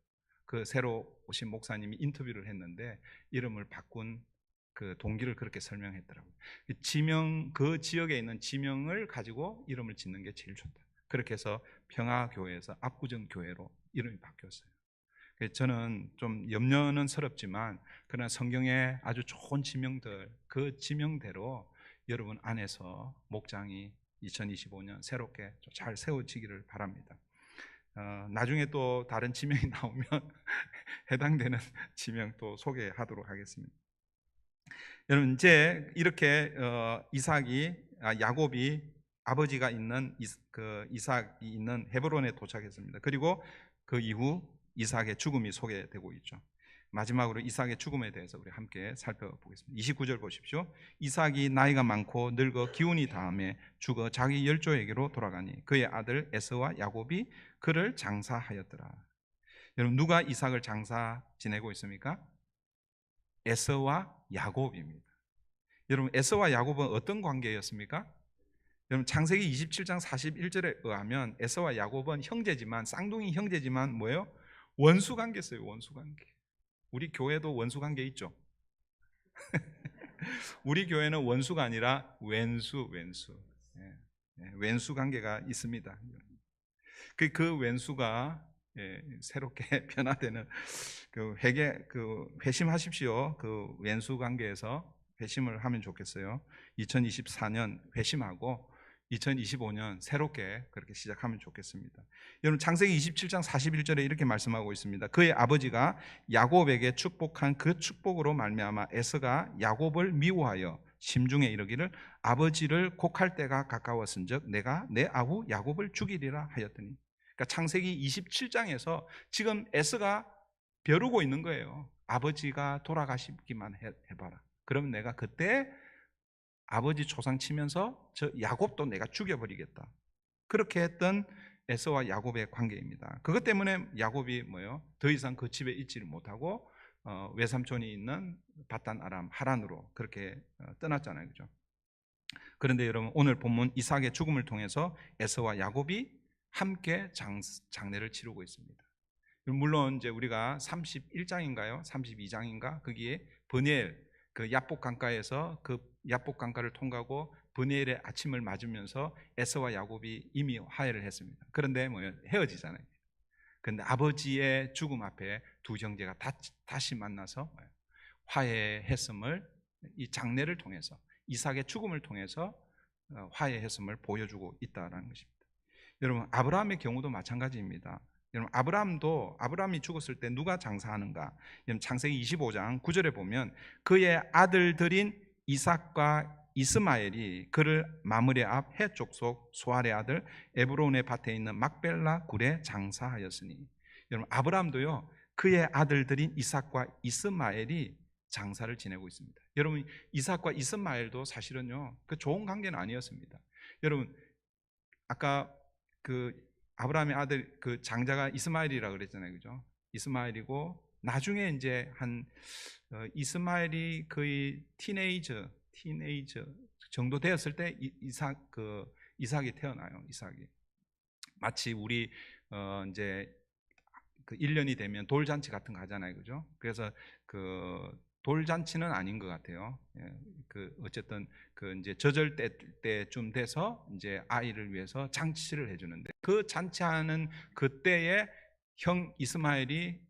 C: 그 새로 오신 목사님이 인터뷰를 했는데 이름을 바꾼 그 동기를 그렇게 설명했더라고요. 그 지역에 있는 지명을 가지고 이름을 짓는 게 제일 좋다. 그렇게 해서 평화교회에서 압구정교회로 이름이 바뀌었어요. 저는 좀 염려는 스럽지만 그러나 성경에 아주 좋은 지명들, 그 지명대로 여러분 안에서 목장이 2025년 새롭게 잘 세워지기를 바랍니다. 나중에 또 다른 지명이 나오면 해당되는 지명 또 소개하도록 하겠습니다. 여러분, 이제 이렇게 야곱이 아버지가 있는 이삭이 있는 헤브론에 도착했습니다. 그리고 그 이후 이삭의 죽음이 소개되고 있죠. 마지막으로 이삭의 죽음에 대해서 우리 함께 살펴보겠습니다. 29절 보십시오. 이삭이 나이가 많고 늙어 기운이 다함에 죽어 자기 열조에게로 돌아가니 그의 아들 에서와 야곱이 그를 장사하였더라. 여러분, 누가 이삭을 장사 지내고 있습니까? 에서와 야곱입니다. 여러분, 에서와 야곱은 어떤 관계였습니까? 여러분, 창세기 27장 41절에 의하면 에서와 야곱은 형제지만, 쌍둥이 형제지만 뭐예요? 원수관계였어요. 원수관계. 우리 교회도 원수관계 있죠? 우리 교회는 원수가 아니라 왼수. 왼수관계가 있습니다. 그 왼수가 새롭게 변화되는 회심하십시오. 그 왼수 관계에서 회심을 하면 좋겠어요. 2024년 회심하고 2025년 새롭게 그렇게 시작하면 좋겠습니다. 여러분, 창세기 27장 41절에 이렇게 말씀하고 있습니다. 그의 아버지가 야곱에게 축복한 그 축복으로 말미암아 에서가 야곱을 미워하여 심중에 이르기를 아버지를 곡할 때가 가까웠은즉 내가 내 아우 야곱을 죽이리라 하였더니. 그러니까 창세기 27장에서 지금 에서가 벼르고 있는 거예요. 아버지가 돌아가시기만 해봐라. 그럼 내가 그때 아버지 조상 치면서 저 야곱도 내가 죽여버리겠다. 그렇게 했던 에서와 야곱의 관계입니다. 그것 때문에 야곱이 더 이상 그 집에 있지를 못하고 외삼촌이 있는 바단 아람 하란으로 그렇게 떠났잖아요, 그죠? 그런데 여러분, 오늘 본문 이삭의 죽음을 통해서 에서와 야곱이 함께 장례를 치르고 있습니다. 물론 이제 우리가 31장인가요? 32장인가? 거기에 버니엘 그 야복 강가에서 그 야복 강가를 통과하고 버니엘의 아침을 맞으면서 에서와 야곱이 이미 화해를 했습니다. 그런데 헤어지잖아요. 그런데 아버지의 죽음 앞에 두 형제가 다시 만나서 화해했음을 이 장례를 통해서, 이삭의 죽음을 통해서 화해했음을 보여주고 있다는 것입니다. 여러분, 아브라함의 경우도 마찬가지입니다. 여러분, 아브라함이 죽었을 때 누가 장사하는가? 여러분, 창세기 25장 9절에 보면 그의 아들들인 이삭과 이스마엘이 그를 마므레 앞 해쪽 속 소알의 아들 에브론의 밭에 있는 막벨라 굴에 장사하였으니. 여러분, 아브라함도요 그의 아들들인 이삭과 이스마엘이 장사를 지내고 있습니다. 여러분, 이삭과 이스마엘도 사실은요 그 좋은 관계는 아니었습니다. 여러분, 아까 그 아브라함의 아들 그 장자가 이스마엘이라 그랬잖아요, 그죠? 이스마엘이고 나중에 이제 이스마엘이 거의 티네이저 정도 되었을 때 이삭이 태어나요. 이삭이 마치 우리 이제 그 1년이 되면 돌잔치 같은 거 하잖아요, 그죠? 그래서 그 돌잔치는 아닌 것 같아요. 그 어쨌든 그 이제 저절 때쯤 돼서 이제 아이를 위해서 잔치를 해주는데, 그 잔치하는 그때에 형 이스마엘이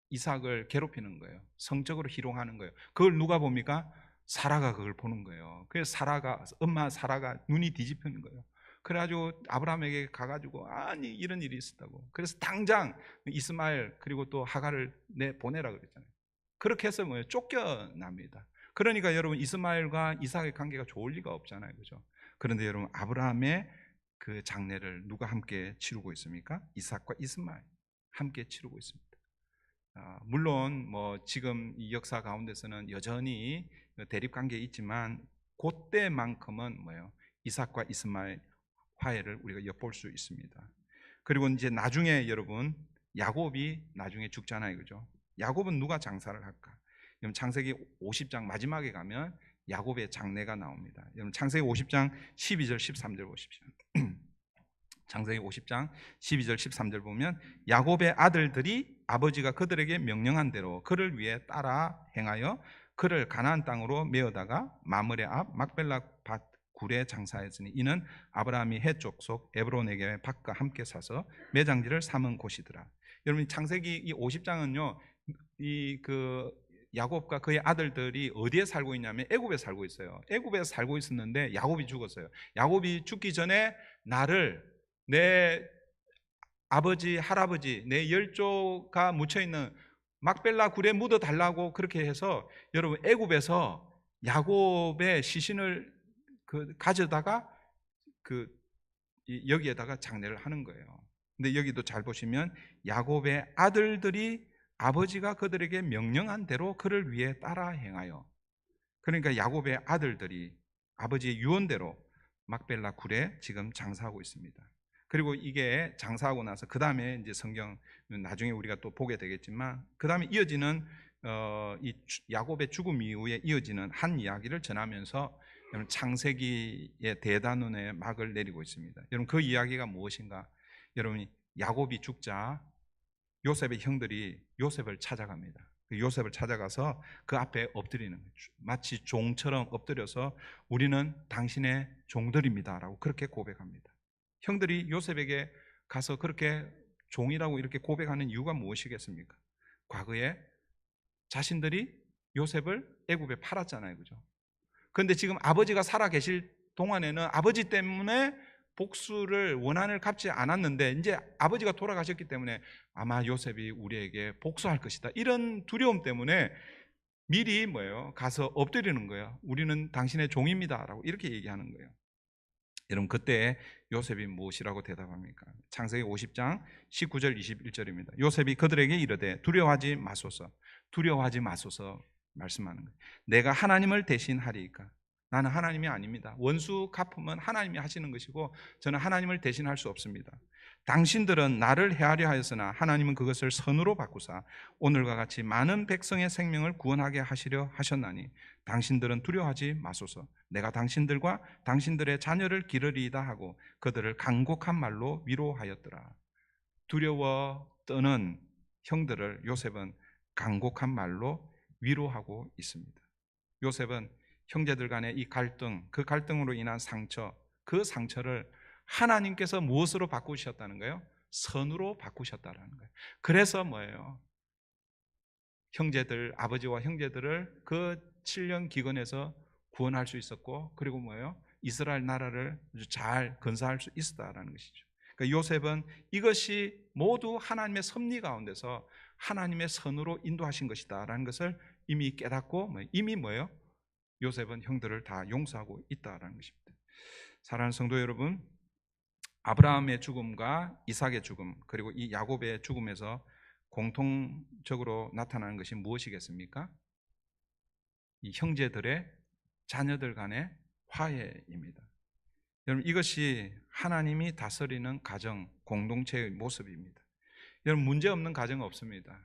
C: 이삭을 괴롭히는 거예요. 성적으로 희롱하는 거예요. 그걸 누가 봅니까? 사라가 그걸 보는 거예요. 그래서 엄마 사라가 눈이 뒤집히는 거예요. 그래가지고 아브라함에게 가가지고 아니 이런 일이 있었다고. 그래서 당장 이스마엘 그리고 또 하갈을 보내라 그랬잖아요. 그렇게 해서 뭐예요? 쫓겨납니다. 그러니까 여러분 이스마엘과 이삭의 관계가 좋을 리가 없잖아요, 그죠? 그런데 여러분 아브라함의 그 장례를 누가 함께 치르고 있습니까? 이삭과 이스마엘 함께 치르고 있습니다. 물론 뭐 지금 이 역사 가운데서는 여전히 대립 관계에 있지만 그때만큼은 뭐예요? 이삭과 이스마엘 화해를 우리가 엿볼 수 있습니다. 그리고 이제 나중에 여러분 야곱이 나중에 죽잖아요, 그죠? 야곱은 누가 장사를 할까? 여러분 창세기 50장 마지막에 가면 야곱의 장례가 나옵니다. 여러분 창세기 50장 12절 13절 보십시오. 창세기 50장 12절 13절 보면 야곱의 아들들이 아버지가 그들에게 명령한 대로 그를 위해 따라 행하여 그를 가나안 땅으로 메어다가 마므레 앞 막벨라 밭 굴에 장사했으니 이는 아브라함이 해쪽 속 에브론에게 밭과 함께 사서 매장지를 삼은 곳이더라. 여러분 창세기 이 50장은요 이 그 야곱과 그의 아들들이 어디에 살고 있냐면 애굽에 살고 있어요. 애굽에 살고 있었는데 야곱이 죽었어요. 야곱이 죽기 전에 나를 내 아버지 할아버지 내 열조가 묻혀있는 막벨라 굴에 묻어 달라고 그렇게 해서 여러분 애굽에서 야곱의 시신을 가져다가 여기에다가 장례를 하는 거예요. 근데 여기도 잘 보시면 야곱의 아들들이 아버지가 그들에게 명령한 대로 그를 위해 따라 행하여, 그러니까 야곱의 아들들이 아버지의 유언대로 막벨라 굴에 지금 장사하고 있습니다. 그리고 이게 장사하고 나서 그 다음에 이제 성경 나중에 우리가 또 보게 되겠지만 그 다음에 이어지는 이 야곱의 죽음 이후에 이어지는 한 이야기를 전하면서 여러분 창세기의 대단원의 막을 내리고 있습니다. 여러분 그 이야기가 무엇인가? 여러분이 야곱이 죽자 요셉의 형들이 요셉을 찾아갑니다. 요셉을 찾아가서 그 앞에 엎드리는 거죠. 마치 종처럼 엎드려서 우리는 당신의 종들입니다 라고 그렇게 고백합니다. 형들이 요셉에게 가서 그렇게 종이라고 이렇게 고백하는 이유가 무엇이겠습니까? 과거에 자신들이 요셉을 애굽에 팔았잖아요, 그죠? 그런데 지금 아버지가 살아 계실 동안에는 아버지 때문에 복수를 원한을 갚지 않았는데 이제 아버지가 돌아가셨기 때문에 아마 요셉이 우리에게 복수할 것이다 이런 두려움 때문에 미리 뭐예요? 가서 엎드리는 거예요. 우리는 당신의 종입니다 라고 이렇게 얘기하는 거예요. 여러분 그때 요셉이 무엇이라고 대답합니까? 창세기 50장 19절 21절입니다. 요셉이 그들에게 이르되 두려워하지 마소서, 두려워하지 마소서 말씀하는 거예요. 내가 하나님을 대신하리이까? 나는 하나님이 아닙니다. 원수 갚음은 하나님이 하시는 것이고 저는 하나님을 대신할 수 없습니다. 당신들은 나를 해하려 하였으나 하나님은 그것을 선으로 바꾸사 오늘과 같이 많은 백성의 생명을 구원하게 하시려 하셨나니 당신들은 두려워하지 마소서. 내가 당신들과 당신들의 자녀를 기르리이다 하고 그들을 간곡한 말로 위로하였더라. 두려워 떠는 형들을 요셉은 간곡한 말로 위로하고 있습니다. 요셉은 형제들 간의 이 갈등, 그 갈등으로 인한 상처, 그 상처를 하나님께서 무엇으로 바꾸셨다는 거예요? 선으로 바꾸셨다는 거예요. 그래서 뭐예요? 형제들, 아버지와 형제들을 그 7년 기근에서 구원할 수 있었고, 그리고 뭐예요? 이스라엘 나라를 잘 건사할 수 있었다라는 것이죠. 그러니까 요셉은 이것이 모두 하나님의 섭리 가운데서 하나님의 선으로 인도하신 것이다라는 것을 이미 깨닫고 이미 뭐예요? 요셉은 형들을 다 용서하고 있다라는 것입니다. 사랑하는 성도 여러분, 아브라함의 죽음과 이삭의 죽음 그리고 이 야곱의 죽음에서 공통적으로 나타나는 것이 무엇이겠습니까? 이 형제들의 자녀들 간의 화해입니다. 여러분 이것이 하나님이 다스리는 가정 공동체의 모습입니다. 여러분 문제 없는 가정은 없습니다.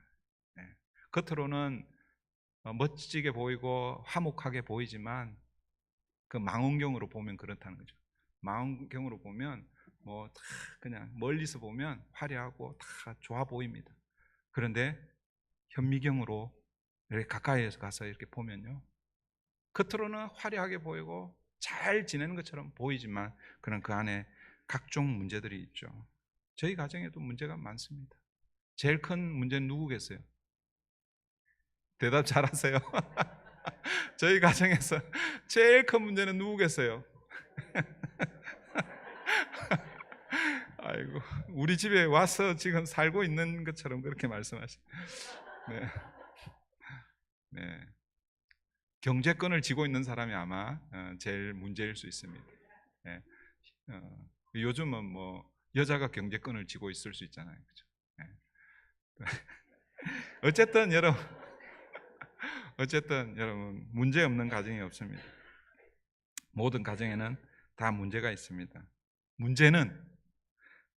C: 겉으로는 멋지게 보이고 화목하게 보이지만 그 망원경으로 보면 그렇다는 거죠. 망원경으로 보면 뭐 다 그냥 멀리서 보면 화려하고 다 좋아 보입니다. 그런데 현미경으로 이렇게 가까이에서 가서 이렇게 보면요, 겉으로는 화려하게 보이고 잘 지내는 것처럼 보이지만 그런 그 안에 각종 문제들이 있죠. 저희 가정에도 문제가 많습니다. 제일 큰 문제는 누구겠어요? 대답 잘하세요. 저희 가정에서 제일 큰 문제는 누구겠어요? 아이고, 우리 집에 와서 지금 살고 있는 것처럼 그렇게 말씀하시. 네. 네. 경제권을 쥐고 있는 사람이 아마 제일 문제일 수 있습니다. 네. 요즘은 뭐 여자가 경제권을 쥐고 있을 수 있잖아요, 그렇죠? 네. 어쨌든 여러분 문제 없는 가정이 없습니다. 모든 가정에는 다 문제가 있습니다. 문제는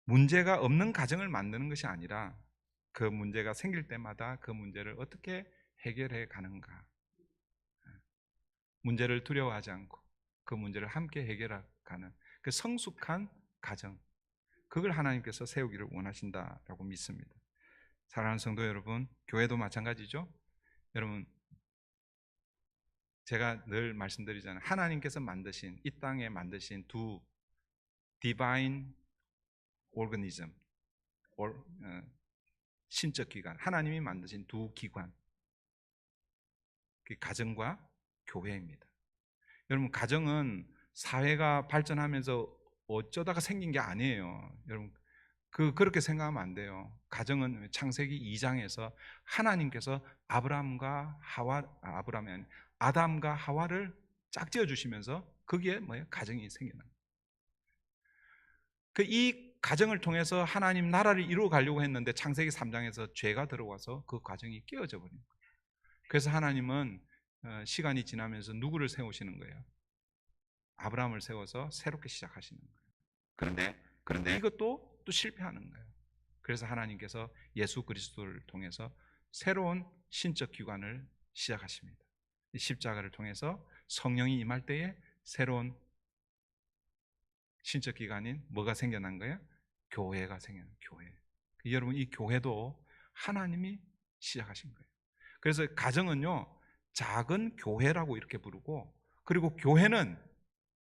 C: 문제가 없는 가정을 만드는 것이 아니라 그 문제가 생길 때마다 그 문제를 어떻게 해결해 가는가. 문제를 두려워하지 않고 그 문제를 함께 해결하는 그 성숙한 가정, 그걸 하나님께서 세우기를 원하신다라고 믿습니다. 사랑하는 성도 여러분, 교회도 마찬가지죠. 여러분, 제가 늘 말씀드리잖아요. 하나님께서 만드신, 이 땅에 만드신 두 디바인 오르가니즘, 신적 기관, 하나님이 만드신 두 기관, 그 가정과 교회입니다. 여러분, 가정은 사회가 발전하면서 어쩌다가 생긴 게 아니에요. 여러분, 그렇게 생각하면 안 돼요. 가정은 창세기 2장에서 하나님께서 아담과 하와를 짝지어 주시면서 거기에 뭐예요? 가정이 생겨난. 이 가정을 통해서 하나님 나라를 이루어 가려고 했는데 창세기 3장에서 죄가 들어와서 그 과정이 깨어져 버린 거예요. 그래서 하나님은 시간이 지나면서 누구를 세우시는 거예요? 아브라함을 세워서 새롭게 시작하시는 거예요. 그런데 이것도 또 실패하는 거예요. 그래서 하나님께서 예수 그리스도를 통해서 새로운 신적 기관을 시작하십니다. 이 십자가를 통해서 성령이 임할 때에 새로운 신적 기관인 뭐가 생겨난 거예요? 교회가 생겨난 교회. 여러분, 이 교회도 하나님이 시작하신 거예요. 그래서 가정은요, 작은 교회라고 이렇게 부르고, 그리고 교회는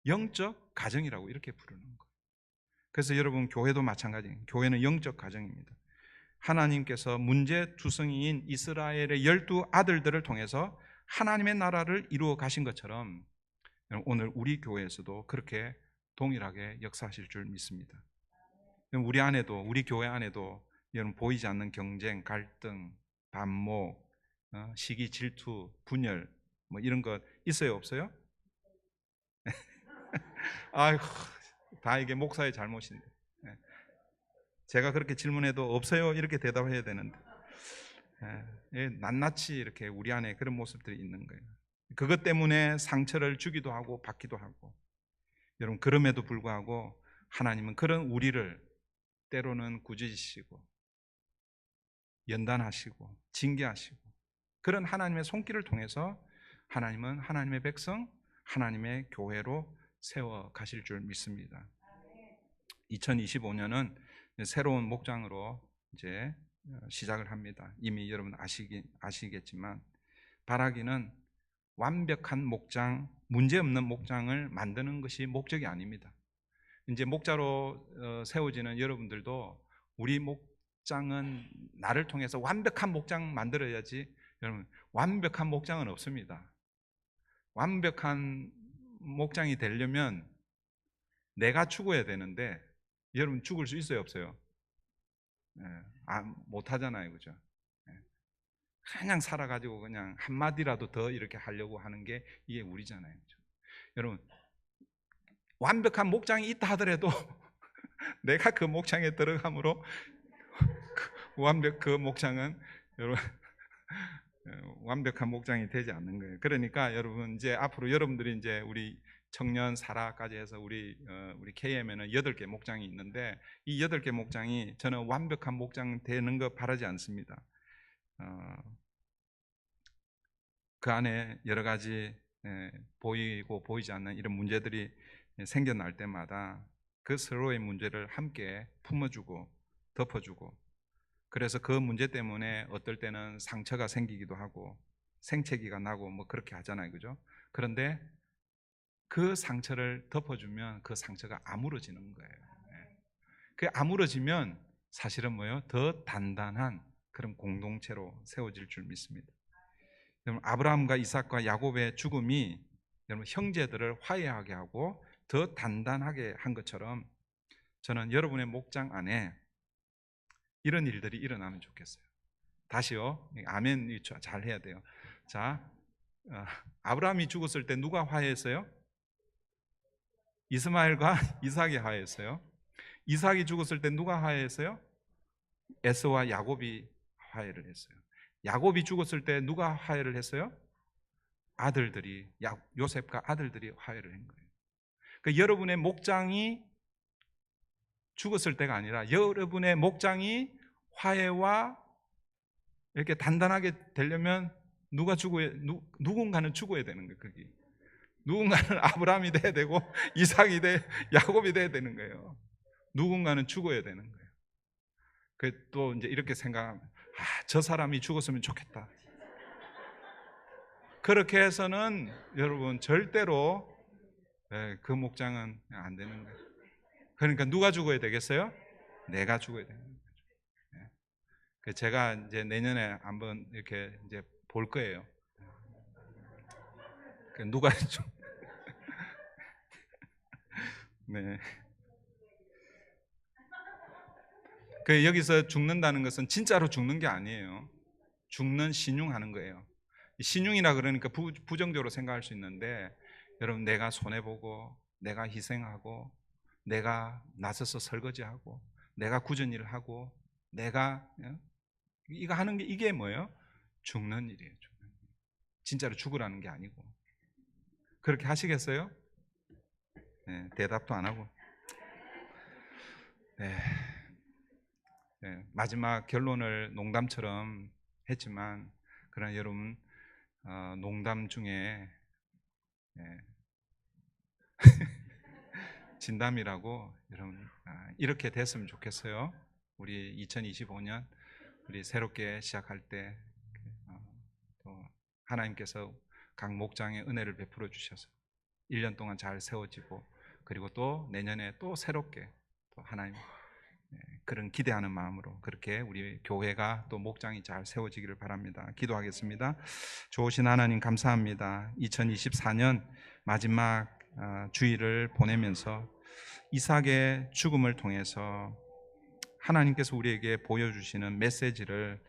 C: 영적 가정이라고 이렇게 부르는 거예요. 그래서 여러분, 교회도 마찬가지예요. 교회는 영적 가정입니다. 하나님께서 문제투성이인 이스라엘의 12아들들을 통해서 하나님의 나라를 이루어 가신 것처럼 오늘 우리 교회에서도 그렇게 동일하게 역사하실 줄 믿습니다. 우리 안에도, 우리 교회 안에도 여러분 보이지 않는 경쟁, 갈등, 반목, 시기, 질투, 분열 뭐 이런 것 있어요, 없어요? 아이고, 다 이게 목사의 잘못인데. 제가 그렇게 질문해도 없어요 이렇게 대답해야 되는데 낱낱이 이렇게 우리 안에 그런 모습들이 있는 거예요. 그것 때문에 상처를 주기도 하고 받기도 하고. 여러분, 그럼에도 불구하고 하나님은 그런 우리를 때로는 꾸짖으시고 연단하시고 징계하시고 그런 하나님의 손길을 통해서 하나님은 하나님의 백성, 하나님의 교회로 세워 가실 줄 믿습니다. 2025년은 새로운 목장으로 이제 시작을 합니다. 이미 여러분 아시겠지만 바라기는 완벽한 목장, 문제없는 목장을 만드는 것이 목적이 아닙니다. 이제 목자로 세워지는 여러분들도 우리 목장은 나를 통해서 완벽한 목장 만들어야지. 여러분, 완벽한 목장은 없습니다. 완벽한 목장이 되려면 내가 죽어야 되는데 여러분 죽을 수 있어요, 없어요? 못 하잖아요, 그죠? 그냥 살아가지고 그냥 한마디라도 더 이렇게 하려고 하는 게 이게 우리잖아요, 그죠? 여러분, 완벽한 목장이 있다 하더라도 내가 그 목장에 들어감으로 그 목장은 여러분 완벽한 목장이 되지 않는 거예요. 그러니까 여러분, 이제 앞으로 여러분들이 이제 우리 청년 사라까지 해서 우리 KM에는 8개 목장이 있는데 이 8개 목장이 저는 완벽한 목장 되는 거 바라지 않습니다. 그 안에 여러 가지 보이고 보이지 않는 이런 문제들이 생겨날 때마다 그 서로의 문제를 함께 품어주고 덮어주고, 그래서 그 문제 때문에 어떨 때는 상처가 생기기도 하고 생채기가 나고 뭐 그렇게 하잖아요, 그죠? 그런데 그 상처를 덮어주면 그 상처가 아물어지는 거예요. 예. 그 아물어지면 사실은 뭐예요? 더 단단한 그런 공동체로 세워질 줄 믿습니다. 여러분, 아브라함과 이삭과 야곱의 죽음이 여러분 형제들을 화해하게 하고 더 단단하게 한 것처럼 저는 여러분의 목장 안에 이런 일들이 일어나면 좋겠어요. 다시요, 아멘 잘 해야 돼요. 자, 아브라함이 죽었을 때 누가 화해했어요? 이스마엘과 이삭이 화해했어요. 이삭이 죽었을 때 누가 화해했어요? 에서와 야곱이 화해를 했어요. 야곱이 죽었을 때 누가 화해를 했어요? 아들들이, 요셉과 아들들이 화해를 한 거예요. 그러니까 여러분의 목장이 죽었을 때가 아니라 여러분의 목장이 화해와 이렇게 단단하게 되려면 누군가는 죽어야 되는 거예요. 거기 누군가는 아브라함이 돼야 되고 이삭이 야곱이 돼야 되는 거예요. 누군가는 죽어야 되는 거예요. 또 이제 이렇게 생각하면 저 사람이 죽었으면 좋겠다. 그렇게 해서는 여러분 절대로 그 목장은 안 되는 거예요. 그러니까 누가 죽어야 되겠어요? 내가 죽어야 되는 거예요. 제가 이제 내년에 한번 이렇게 이제 볼 거예요. 누가 좀 네. 여기서 죽는다는 것은 진짜로 죽는 게 아니에요. 죽는 신용하는 거예요. 신용이라 그러니까 부정적으로 생각할 수 있는데 여러분 내가 손해보고 내가 희생하고 내가 나서서 설거지하고 내가 굳은 일을 하고 내가 이거 하는 게 이게 뭐예요? 죽는 일이에요. 죽는 일. 진짜로 죽으라는 게 아니고. 그렇게 하시겠어요? 네, 대답도 안 하고. 네. 네, 마지막 결론을 농담처럼 했지만 그러나 여러분 농담 중에 진담이라고 여러분 이렇게 됐으면 좋겠어요. 우리 2025년 우리 새롭게 시작할 때 또 하나님께서 각 목장에 은혜를 베풀어 주셔서 1년 동안 잘 세워지고 그리고 또 내년에 또 새롭게 또 하나님 그런 기대하는 마음으로 그렇게 우리 교회가 또 목장이 잘 세워지기를 바랍니다. 기도하겠습니다. 좋으신 하나님 감사합니다. 2024년 마지막 주일을 보내면서 이삭의 죽음을 통해서 하나님께서 우리에게 보여주시는 메시지를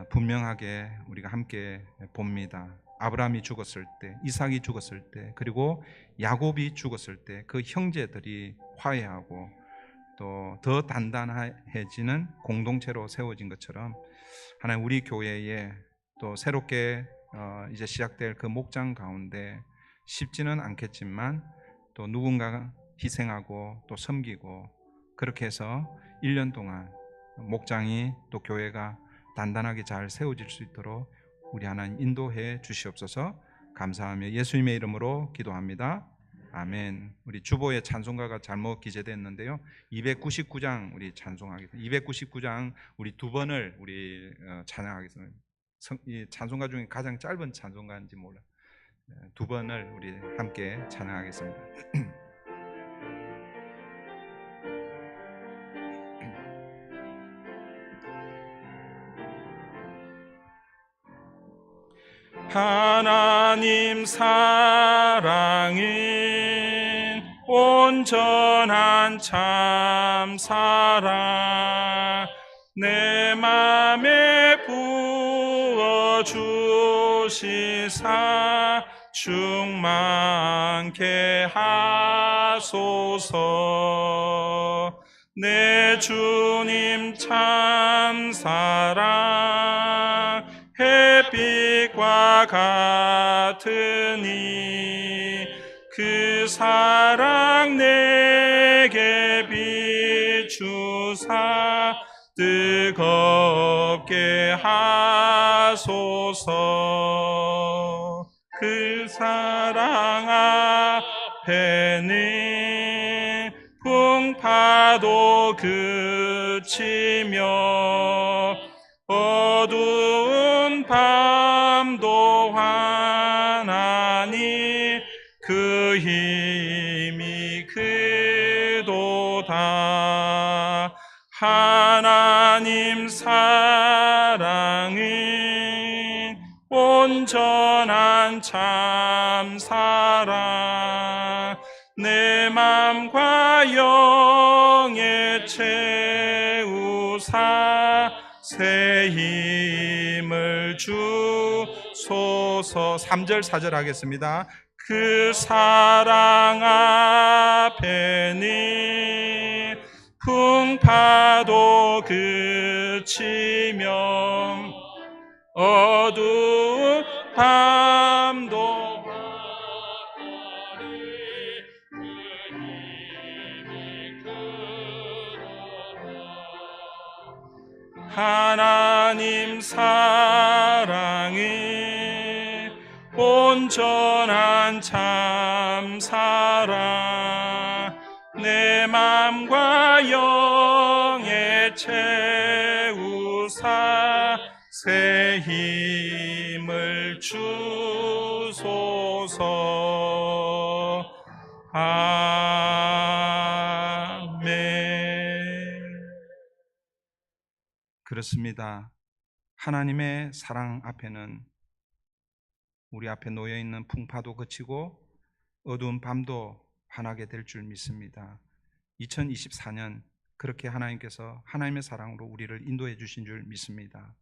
C: 분명하게 우리가 함께 봅니다. 아브라함이 죽었을 때, 이삭이 죽었을 때, 그리고 야곱이 죽었을 때 그 형제들이 화해하고 또 더 단단해지는 공동체로 세워진 것처럼 하나님 우리 교회에 또 새롭게 이제 시작될 그 목장 가운데 쉽지는 않겠지만 또 누군가가 희생하고 또 섬기고 그렇게 해서 1년 동안 목장이 또 교회가 단단하게 잘 세워질 수 있도록 우리 하나님 인도해 주시옵소서. 감사하며 예수님의 이름으로 기도합니다. 아멘. 우리 주보의 찬송가가 잘못 기재됐는데요. 299장 우리 찬송하겠습니다. 299장 우리 두 번을 우리 찬양하겠습니다. 이 찬송가 중에 가장 짧은 찬송가인지 몰라. 두 번을 우리 함께 찬양하겠습니다. 하나님 사랑은 온전한 참 사랑 내 맘에 부어 주시사 충만케 하소서. 내 주님 참 사랑 햇빛과 같으니 그 사랑 내게 비추사 뜨겁게 하소서. 그 사랑 앞에는 풍파도 그치며 어두운 풍파도 하나니 그 힘이 크도다. 하나님 사랑은 온전한 참 사랑, 내 맘과 영에 채우사 새 힘을 주소서. 3절 4절 하겠습니다. 그 사랑 앞에는 풍파도 그치며 어두운 밤도 하나님 사랑은 온전한 참 사랑, 내 맘과 영에 채우사 새 힘을 주소서. 아멘. 그렇습니다. 하나님의 사랑 앞에는 우리 앞에 놓여 있는 풍파도 그치고 어두운 밤도 환하게 될 줄 믿습니다. 2024년 그렇게 하나님께서 하나님의 사랑으로 우리를 인도해 주신 줄 믿습니다.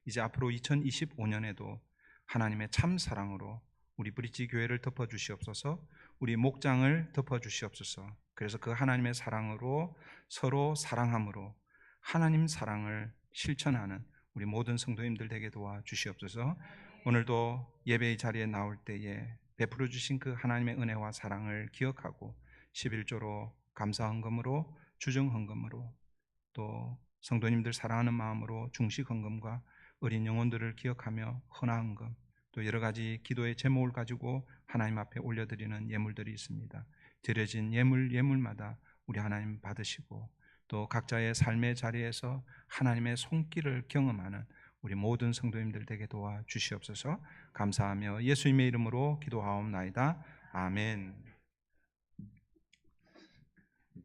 C: 이제 앞으로 2025년에도 하나님의 참 사랑으로 우리 브릿지 교회를 덮어 주시옵소서. 우리 목장을 덮어 주시옵소서. 그래서 그 하나님의 사랑으로 서로 사랑함으로 하나님 사랑을 실천하는 우리 모든 성도님들 되게 도와 주시옵소서. 오늘도 예배의 자리에 나올 때에 베풀어 주신 그 하나님의 은혜와 사랑을 기억하고 11조로 감사 헌금으로, 주정 헌금으로, 또 성도님들 사랑하는 마음으로 중식 헌금과 어린 영혼들을 기억하며 헌화 헌금, 또 여러 가지 기도의 제목을 가지고 하나님 앞에 올려드리는 예물들이 있습니다. 드려진 예물마다 우리 하나님 받으시고 또 각자의 삶의 자리에서 하나님의 손길을 경험하는 우리 모든 성도님들 되게 도와 주시옵소서. 감사하며 예수님의 이름으로 기도하옵나이다. 아멘.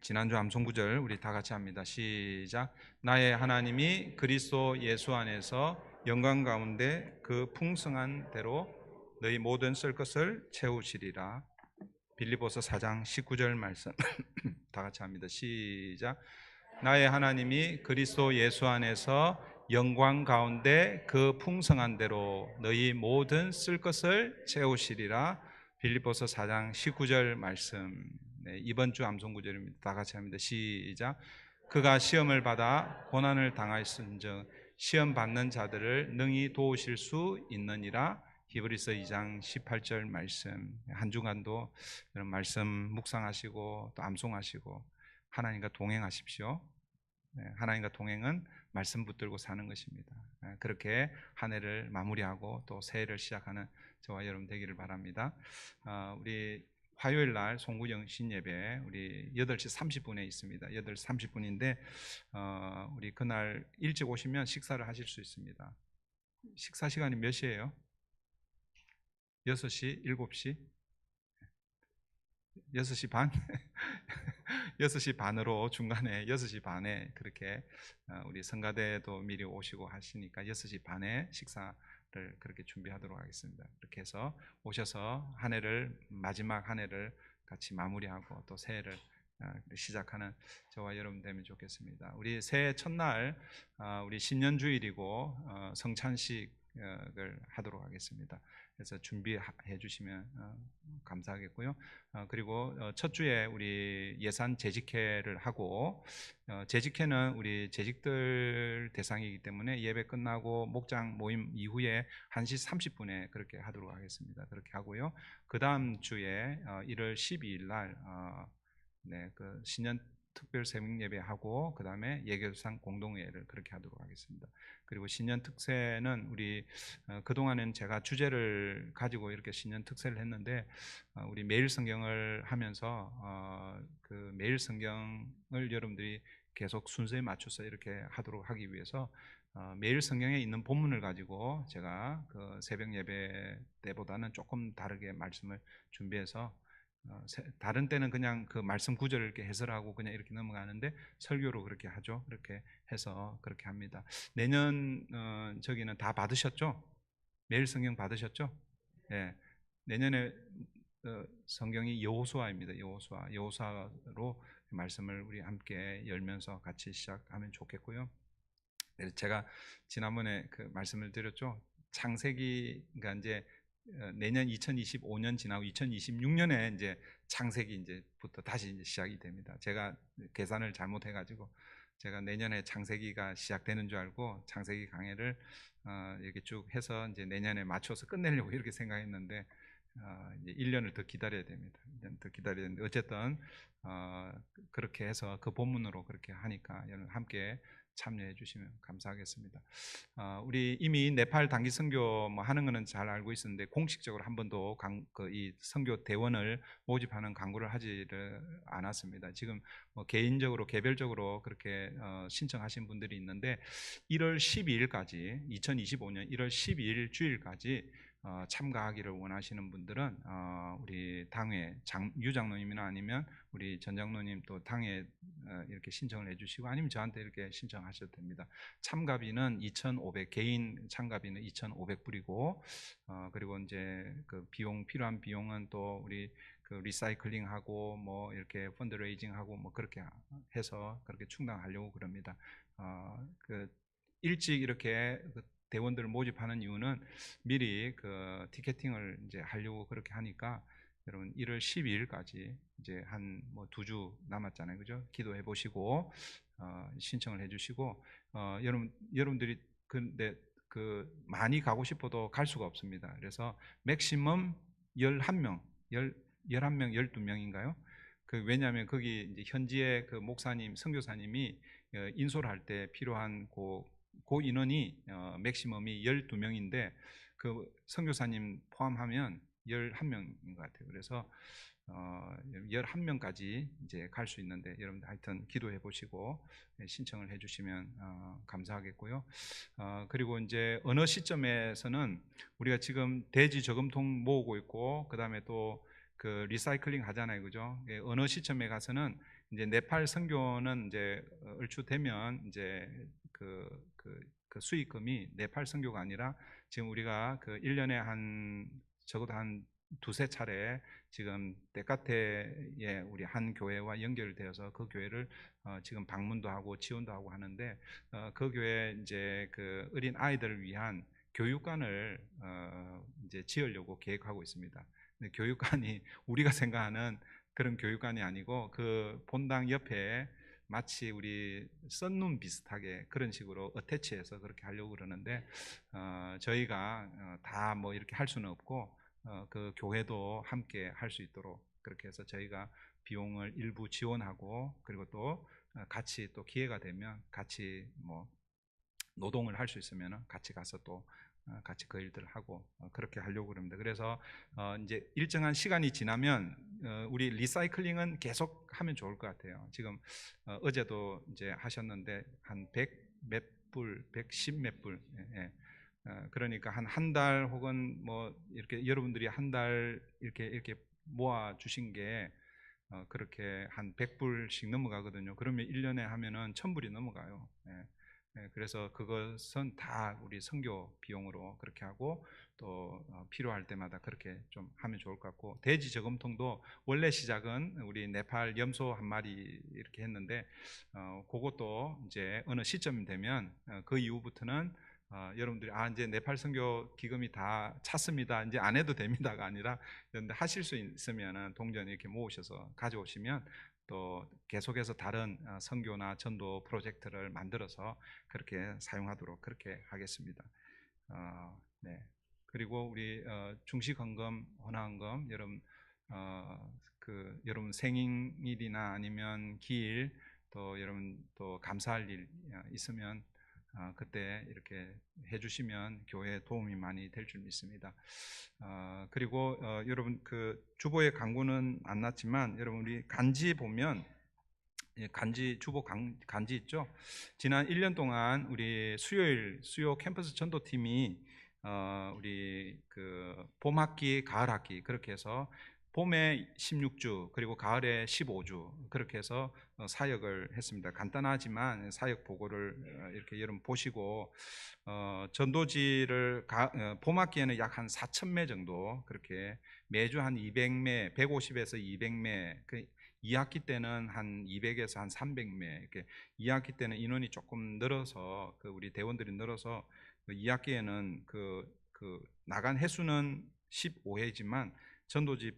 C: 지난주 암송구절 우리 다 같이 합니다. 시작. 나의 하나님이 그리스도 예수 안에서 영광 가운데 그 풍성한 대로 너희 모든 쓸 것을 채우시리라. 빌립보서 4장 19절 말씀 다 같이 합니다. 시작. 나의 하나님이 그리스도 예수 안에서 영광 가운데 그 풍성한 대로 너희 모든 쓸 것을 채우시리라. 빌립보서 4장 19절 말씀. 네, 이번 주 암송구절입니다. 다 같이 합니다. 시작. 그가 시험을 받아 고난을 당하였은즉 시험 받는 자들을 능히 도우실 수 있느니라. 히브리서 2장 18절 말씀. 한 주간도 이런 말씀 묵상하시고 또 암송하시고 하나님과 동행하십시오. 네, 하나님과 동행은 말씀 붙들고 사는 것입니다. 그렇게 한 해를 마무리하고 또 새해를 시작하는 저와 여러분 되기를 바랍니다. 우리 화요일 날 송구영 신예배 우리 8시 30분에 있습니다. 8시 30분인데 우리 그날 일찍 오시면 식사를 하실 수 있습니다. 식사 시간이 몇 시예요? 6시, 7시? 6시 반? 6시 반으로 중간에 6시 반에 그렇게 우리 성가대도 미리 오시고 하시니까 6시 반에 식사를 그렇게 준비하도록 하겠습니다. 그렇게 해서 오셔서 한 해를 마지막 한 해를 같이 마무리하고 또 새해를 시작하는 저와 여러분 되면 좋겠습니다. 우리 새해 첫날 우리 신년주일이고 성찬식을 하도록 하겠습니다. 그래서 준비해 주시면 감사하겠고요. 그리고 첫 주에 우리 예산 재직회를 하고 재직회는 우리 재직들 대상이기 때문에 예배 끝나고 목장 모임 이후에 1시 30분에 그렇게 하도록 하겠습니다. 그렇게 하고요. 그 다음 주에 1월 12일 날 그 신년 특별 새벽 예배하고 그 다음에 예교상 공동회를 그렇게 하도록 하겠습니다. 그리고 신년 특세는 우리 그동안은 제가 주제를 가지고 이렇게 신년 특세를 했는데 우리 매일 성경을 하면서 그 매일 성경을 여러분들이 계속 순서에 맞춰서 이렇게 하도록 하기 위해서 매일 성경에 있는 본문을 가지고 제가 그 새벽 예배 때보다는 조금 다르게 말씀을 준비해서 다른 때는 그냥 그 말씀 구절을 이렇게 해설하고 그냥 이렇게 넘어가는데 설교로 그렇게 하죠. 그렇게 해서 그렇게 합니다. 내년 저기는 다 받으셨죠? 매일 성경 받으셨죠? 네. 내년에 성경이 여호수아입니다. 여호수아로 말씀을 우리 함께 열면서 같이 시작하면 좋겠고요. 제가 지난번에 그 말씀을 드렸죠. 창세기, 그러니까 이제 내년 2025년 지나고 2026년에 이제 창세기 이제부터 다시 이제 시작이 됩니다. 제가 계산을 잘못해가지고 제가 내년에 창세기가 시작되는 줄 알고 창세기 강해를 이렇게 쭉 해서 이제 내년에 맞춰서 끝내려고 이렇게 생각했는데 이제 1년을 더 기다려야 됩니다. 1년 더 기다려야 되는데 어쨌든 그렇게 해서 그 본문으로 그렇게 하니까 여러분 함께 참여해 주시면 감사하겠습니다. 우리 이미 네팔 단기 선교 뭐 하는 거는 잘 알고 있었는데 공식적으로 한 번도 이 선교 대원을 모집하는 광고를 하지를 않았습니다. 지금 뭐 개인적으로 개별적으로 그렇게 신청하신 분들이 있는데 1월 12일까지 2025년 1월 12일 주일까지 참가하기를 원하시는 분들은 우리 당회 유 장로님이나 아니면 우리 전 장로님 또 당회 이렇게 신청을 해주시고 아니면 저한테 이렇게 신청하셔도 됩니다. 참가비는 2,500 개인 참가비는 2,500불이고 그리고 이제 그 비용 필요한 비용은 또 우리 그 리사이클링하고 뭐 이렇게 펀드레이징하고 뭐 그렇게 해서 그렇게 충당하려고 그럽니다. 그 일찍 이렇게 대원들을 모집하는 이유는 미리 그 티켓팅을 이제 하려고 그렇게 하니까 여러분 1월 12일까지 이제 한 뭐 2주 남았잖아요, 그죠? 기도해 보시고 신청을 해주시고 여러분들이 근데 그 많이 가고 싶어도 갈 수가 없습니다. 그래서 맥시멈 11명, 11명, 12명인가요? 그 왜냐하면 거기 이제 현지의 그 목사님, 선교사님이 인솔 할 때 필요한 그 인원이 맥시멈이 12명인데 그 선교사님 포함하면 11명인 것 같아요. 그래서 11명까지 이제 갈 수 있는데 여러분들 하여튼 기도해 보시고 신청을 해 주시면 감사하겠고요. 그리고 이제 어느 시점에서는 우리가 지금 대지 저금통 모으고 있고 그다음에 또 그 리사이클링 하잖아요, 그죠? 어느 시점에 가서는 이제 네팔 선교는 이제 얼추 되면 이제 그 수익금이 네팔 선교가 아니라 지금 우리가 그 1년에 한 적어도 한 두세 차례 지금 데카테의 우리 한 교회와 연결되어서 그 교회를 지금 방문도 하고 지원도 하고 하는데 그 교회 이제 그 어린 아이들을 위한 교육관을 이제 지으려고 계획하고 있습니다. 근데 교육관이 우리가 생각하는 그런 교육관이 아니고 그 본당 옆에 마치 우리 썬룸 비슷하게 그런 식으로 어태치해서 그렇게 하려고 그러는데 저희가 다 뭐 이렇게 할 수는 없고 그 교회도 함께 할 수 있도록 그렇게 해서 저희가 비용을 일부 지원하고 그리고 또 같이 또 기회가 되면 같이 뭐 노동을 할 수 있으면 같이 가서 또 같이 그 일들을 하고 그렇게 하려고 그럽니다. 그래서 이제 일정한 시간이 지나면 우리 리사이클링은 계속 하면 좋을 것 같아요. 지금 어제도 이제 하셨는데 한 100 몇 불, 110 몇 불, 예. 그러니까 한 달 혹은 뭐 이렇게 여러분들이 한 달 이렇게 모아 주신 게 그렇게 한 100불씩 넘어가거든요. 그러면 1년에 하면은 1000불이 넘어가요. 예. 그래서 그것은 다 우리 선교 비용으로 그렇게 하고 또 필요할 때마다 그렇게 좀 하면 좋을 것 같고 돼지 저금통도 원래 시작은 우리 네팔 염소 한 마리 이렇게 했는데 그것도 이제 어느 시점이 되면 그 이후부터는 여러분들이 이제 네팔 선교 기금이 다 찼습니다. 이제 안 해도 됩니다가 아니라 하실 수 있으면 동전 이렇게 모으셔서 가져오시면 또 계속해서 다른 선교나 전도 프로젝트를 만들어서 그렇게 사용하도록 그렇게 하겠습니다. 네. 그리고 우리 중시헌금, 헌화헌금 여러분 여러분 생일이나 아니면 기일 또 여러분 또 감사할 일 있으면 그때 이렇게 해주시면 교회에 도움이 많이 될 줄 믿습니다. 그리고 여러분 그 주보의 광고는 안 났지만 여러분 우리 간지 보면 간지 있죠. 지난 1년 동안 우리 수요 캠퍼스 전도팀이 우리 그 봄학기, 가을학기 그렇게 해서 봄에 16주 그리고 가을에 15주 그렇게 해서 사역을 했습니다. 간단하지만 사역 보고를 이렇게 여러분 보시고 전도지를 봄학기에는 약 한 4,000매 정도 그렇게 매주 한 200매, 150에서 200매 2학기 때는 한 200에서 한 300매 이렇게 2학기 때는 인원이 조금 늘어서 우리 대원들이 늘어서 2학기에는 그 나간 횟수는 15회지만 전도지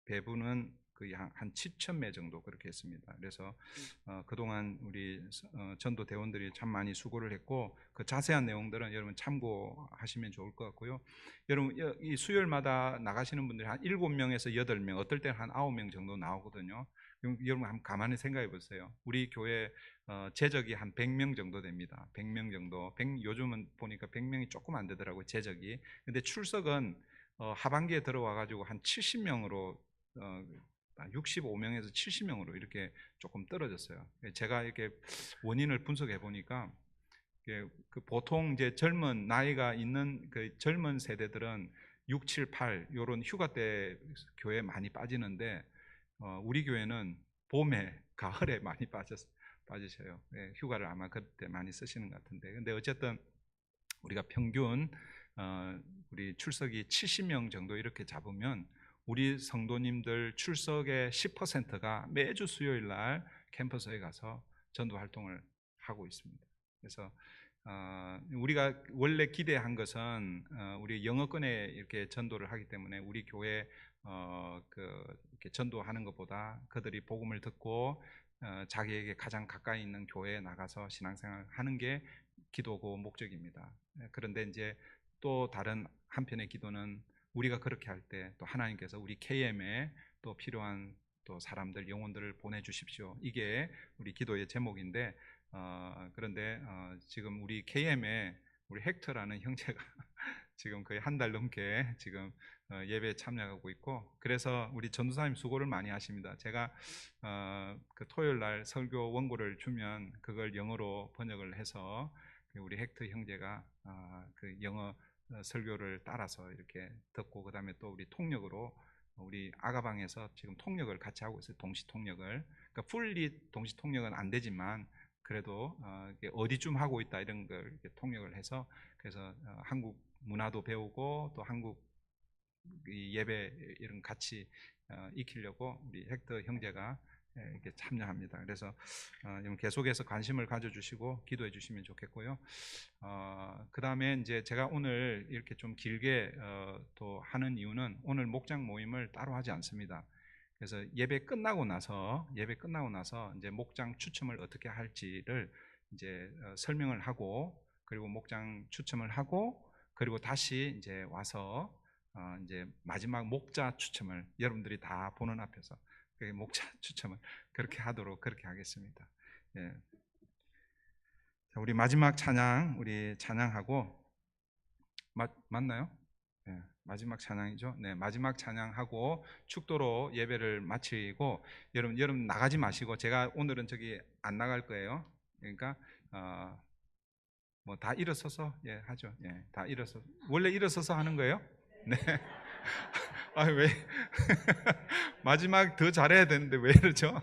C: 배부는 거의 한 7,000매 정도 그렇게 했습니다. 그래서 그동안 우리 전도 대원들이 참 많이 수고를 했고 그 자세한 내용들은 여러분 참고하시면 좋을 것 같고요. 여러분 이 수요일마다 나가시는 분들이 한 7명에서 8명, 어떨 때는 한 9명 정도 나오거든요. 여러분 한번 가만히 생각해 보세요. 우리 교회 재적이 한 100명 정도 됩니다. 100명 정도. 요즘은 보니까 100명이 조금 안 되더라고요, 재적이. 근데 출석은 하반기에 들어와 가지고 한 70명으로 65명에서 70명으로 이렇게 조금 떨어졌어요. 제가 이렇게 원인을 분석해 보니까 보통 이제 젊은 나이가 있는 그 젊은 세대들은 6, 7, 8 요런 휴가 때 교회에 많이 빠지는데 우리 교회는 봄에 가을에 많이 빠지셔요. 휴가를 아마 그때 많이 쓰시는 것 같은데 근데 어쨌든 우리가 평균 우리 출석이 70명 정도 이렇게 잡으면 우리 성도님들 출석의 10%가 매주 수요일 날 캠퍼스에 가서 전도 활동을 하고 있습니다. 그래서 우리가 원래 기대한 것은 우리 영어권에 이렇게 전도를 하기 때문에 우리 교회 이렇게 전도하는 것보다 그들이 복음을 듣고 자기에게 가장 가까이 있는 교회에 나가서 신앙생활 하는 게 기도고 목적입니다. 그런데 이제 또 다른 한편의 기도는 우리가 그렇게 할 때 또 하나님께서 우리 KM에 또 필요한 또 사람들 영혼들을 보내주십시오. 이게 우리 기도의 제목인데 그런데 지금 우리 KM에 우리 헥터라는 형제가 지금 거의 한 달 넘게 지금 예배에 참여하고 있고 그래서 우리 전도사님 수고를 많이 하십니다. 제가 그 토요일 날 설교 원고를 주면 그걸 영어로 번역을 해서 우리 헥터 형제가 그 영어 설교를 따라서 이렇게 듣고 그다음에 또 우리 통역으로 우리 아가방에서 지금 통역을 같이 하고 있어요. 동시 통역을. 그러니까 풀리 동시 통역은 안 되지만 그래도 어디쯤 하고 있다 이런 걸 이렇게 통역을 해서 그래서 한국 문화도 배우고 또 한국 예배 이런 같이 익히려고 우리 헥터 형제가 이렇게 참여합니다. 그래서 계속해서 관심을 가져주시고 기도해 주시면 좋겠고요. 그 다음에 이제 제가 오늘 이렇게 좀 길게 또 하는 이유는 오늘 목장 모임을 따로 하지 않습니다. 그래서 예배 끝나고 나서 이제 목장 추첨을 어떻게 할지를 이제 설명을 하고 그리고 목장 추첨을 하고 그리고 다시 이제 와서 이제 마지막 목자 추첨을 여러분들이 다 보는 앞에서 목자 추첨을 그렇게 하겠습니다. 예. 자, 우리 마지막 찬양 우리 찬양하고 맞나요? 네, 마지막 찬양이죠. 네, 마지막 찬양하고 축도로 예배를 마치고 여러분 나가지 마시고 제가 오늘은 저기 안 나갈 거예요. 그러니까 뭐 다 일어서서 하죠. 예, 다 일어서 원래 일어서서 하는 거예요? 네. 왜 마지막 더 잘해야 되는데 왜 이러죠?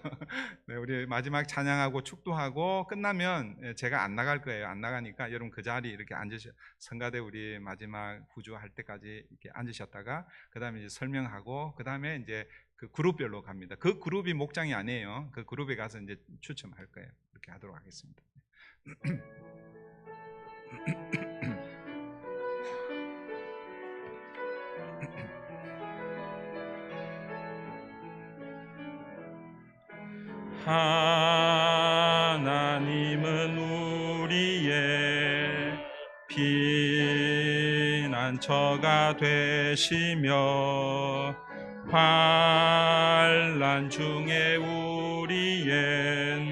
C: 네, 우리 마지막 찬양하고 축도하고 끝나면 제가 안 나갈 거예요. 안 나가니까 여러분 그 자리 이렇게 성가대 우리 마지막 후주할 때까지 이렇게 앉으셨다가 그 다음에 이제 설명하고 그 다음에 이제 그 그룹별로 갑니다. 그 그룹이 목장이 아니에요. 그 그룹에 가서 이제 추첨할 거예요. 이렇게 하도록 하겠습니다. 하나님은 우리의 피난처가 되시며 환난 중에 우리의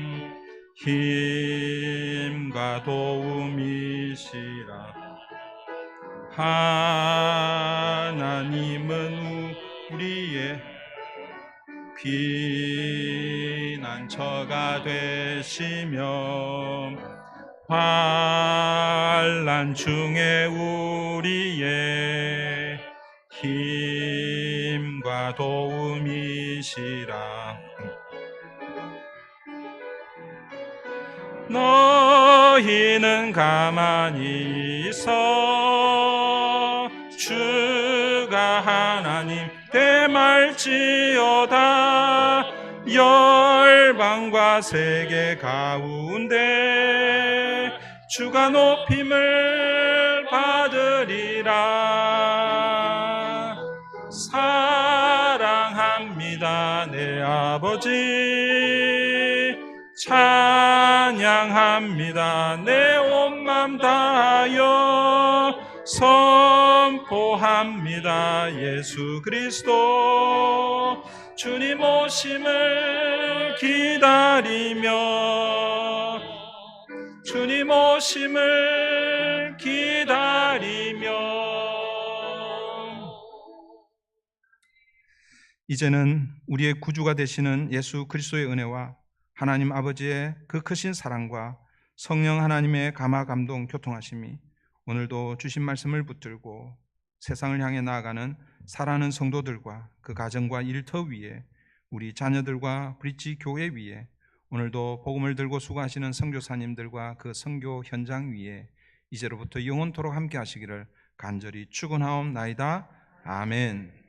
C: 힘과 도움이시라. 하나님은 우리의 피난처 상처가 되시며 환난 중에 우리의 힘과 도움이시라. 너희는 가만히 있어 주가 하나님 되말지어다. 열방과 세계 가운데 주가 높임을 받으리라. 사랑합니다 내 아버지, 찬양합니다 내 온 맘 다하여 선포합니다. 예수 그리스도 주님 오심을 기다리며, 주님 오심을 기다리며. 이제는 우리의 구주가 되시는 예수 그리스도의 은혜와 하나님 아버지의 그 크신 사랑과 성령 하나님의 감화 감동 교통하심이 오늘도 주신 말씀을 붙들고 세상을 향해 나아가는 사랑하는 성도들과 그 가정과 일터 위에, 우리 자녀들과 브릿지 교회 위에, 오늘도 복음을 들고 수고하시는 선교사님들과 그 선교 현장 위에 이제로부터 영원토록 함께 하시기를 간절히 축원하옵나이다. 아멘.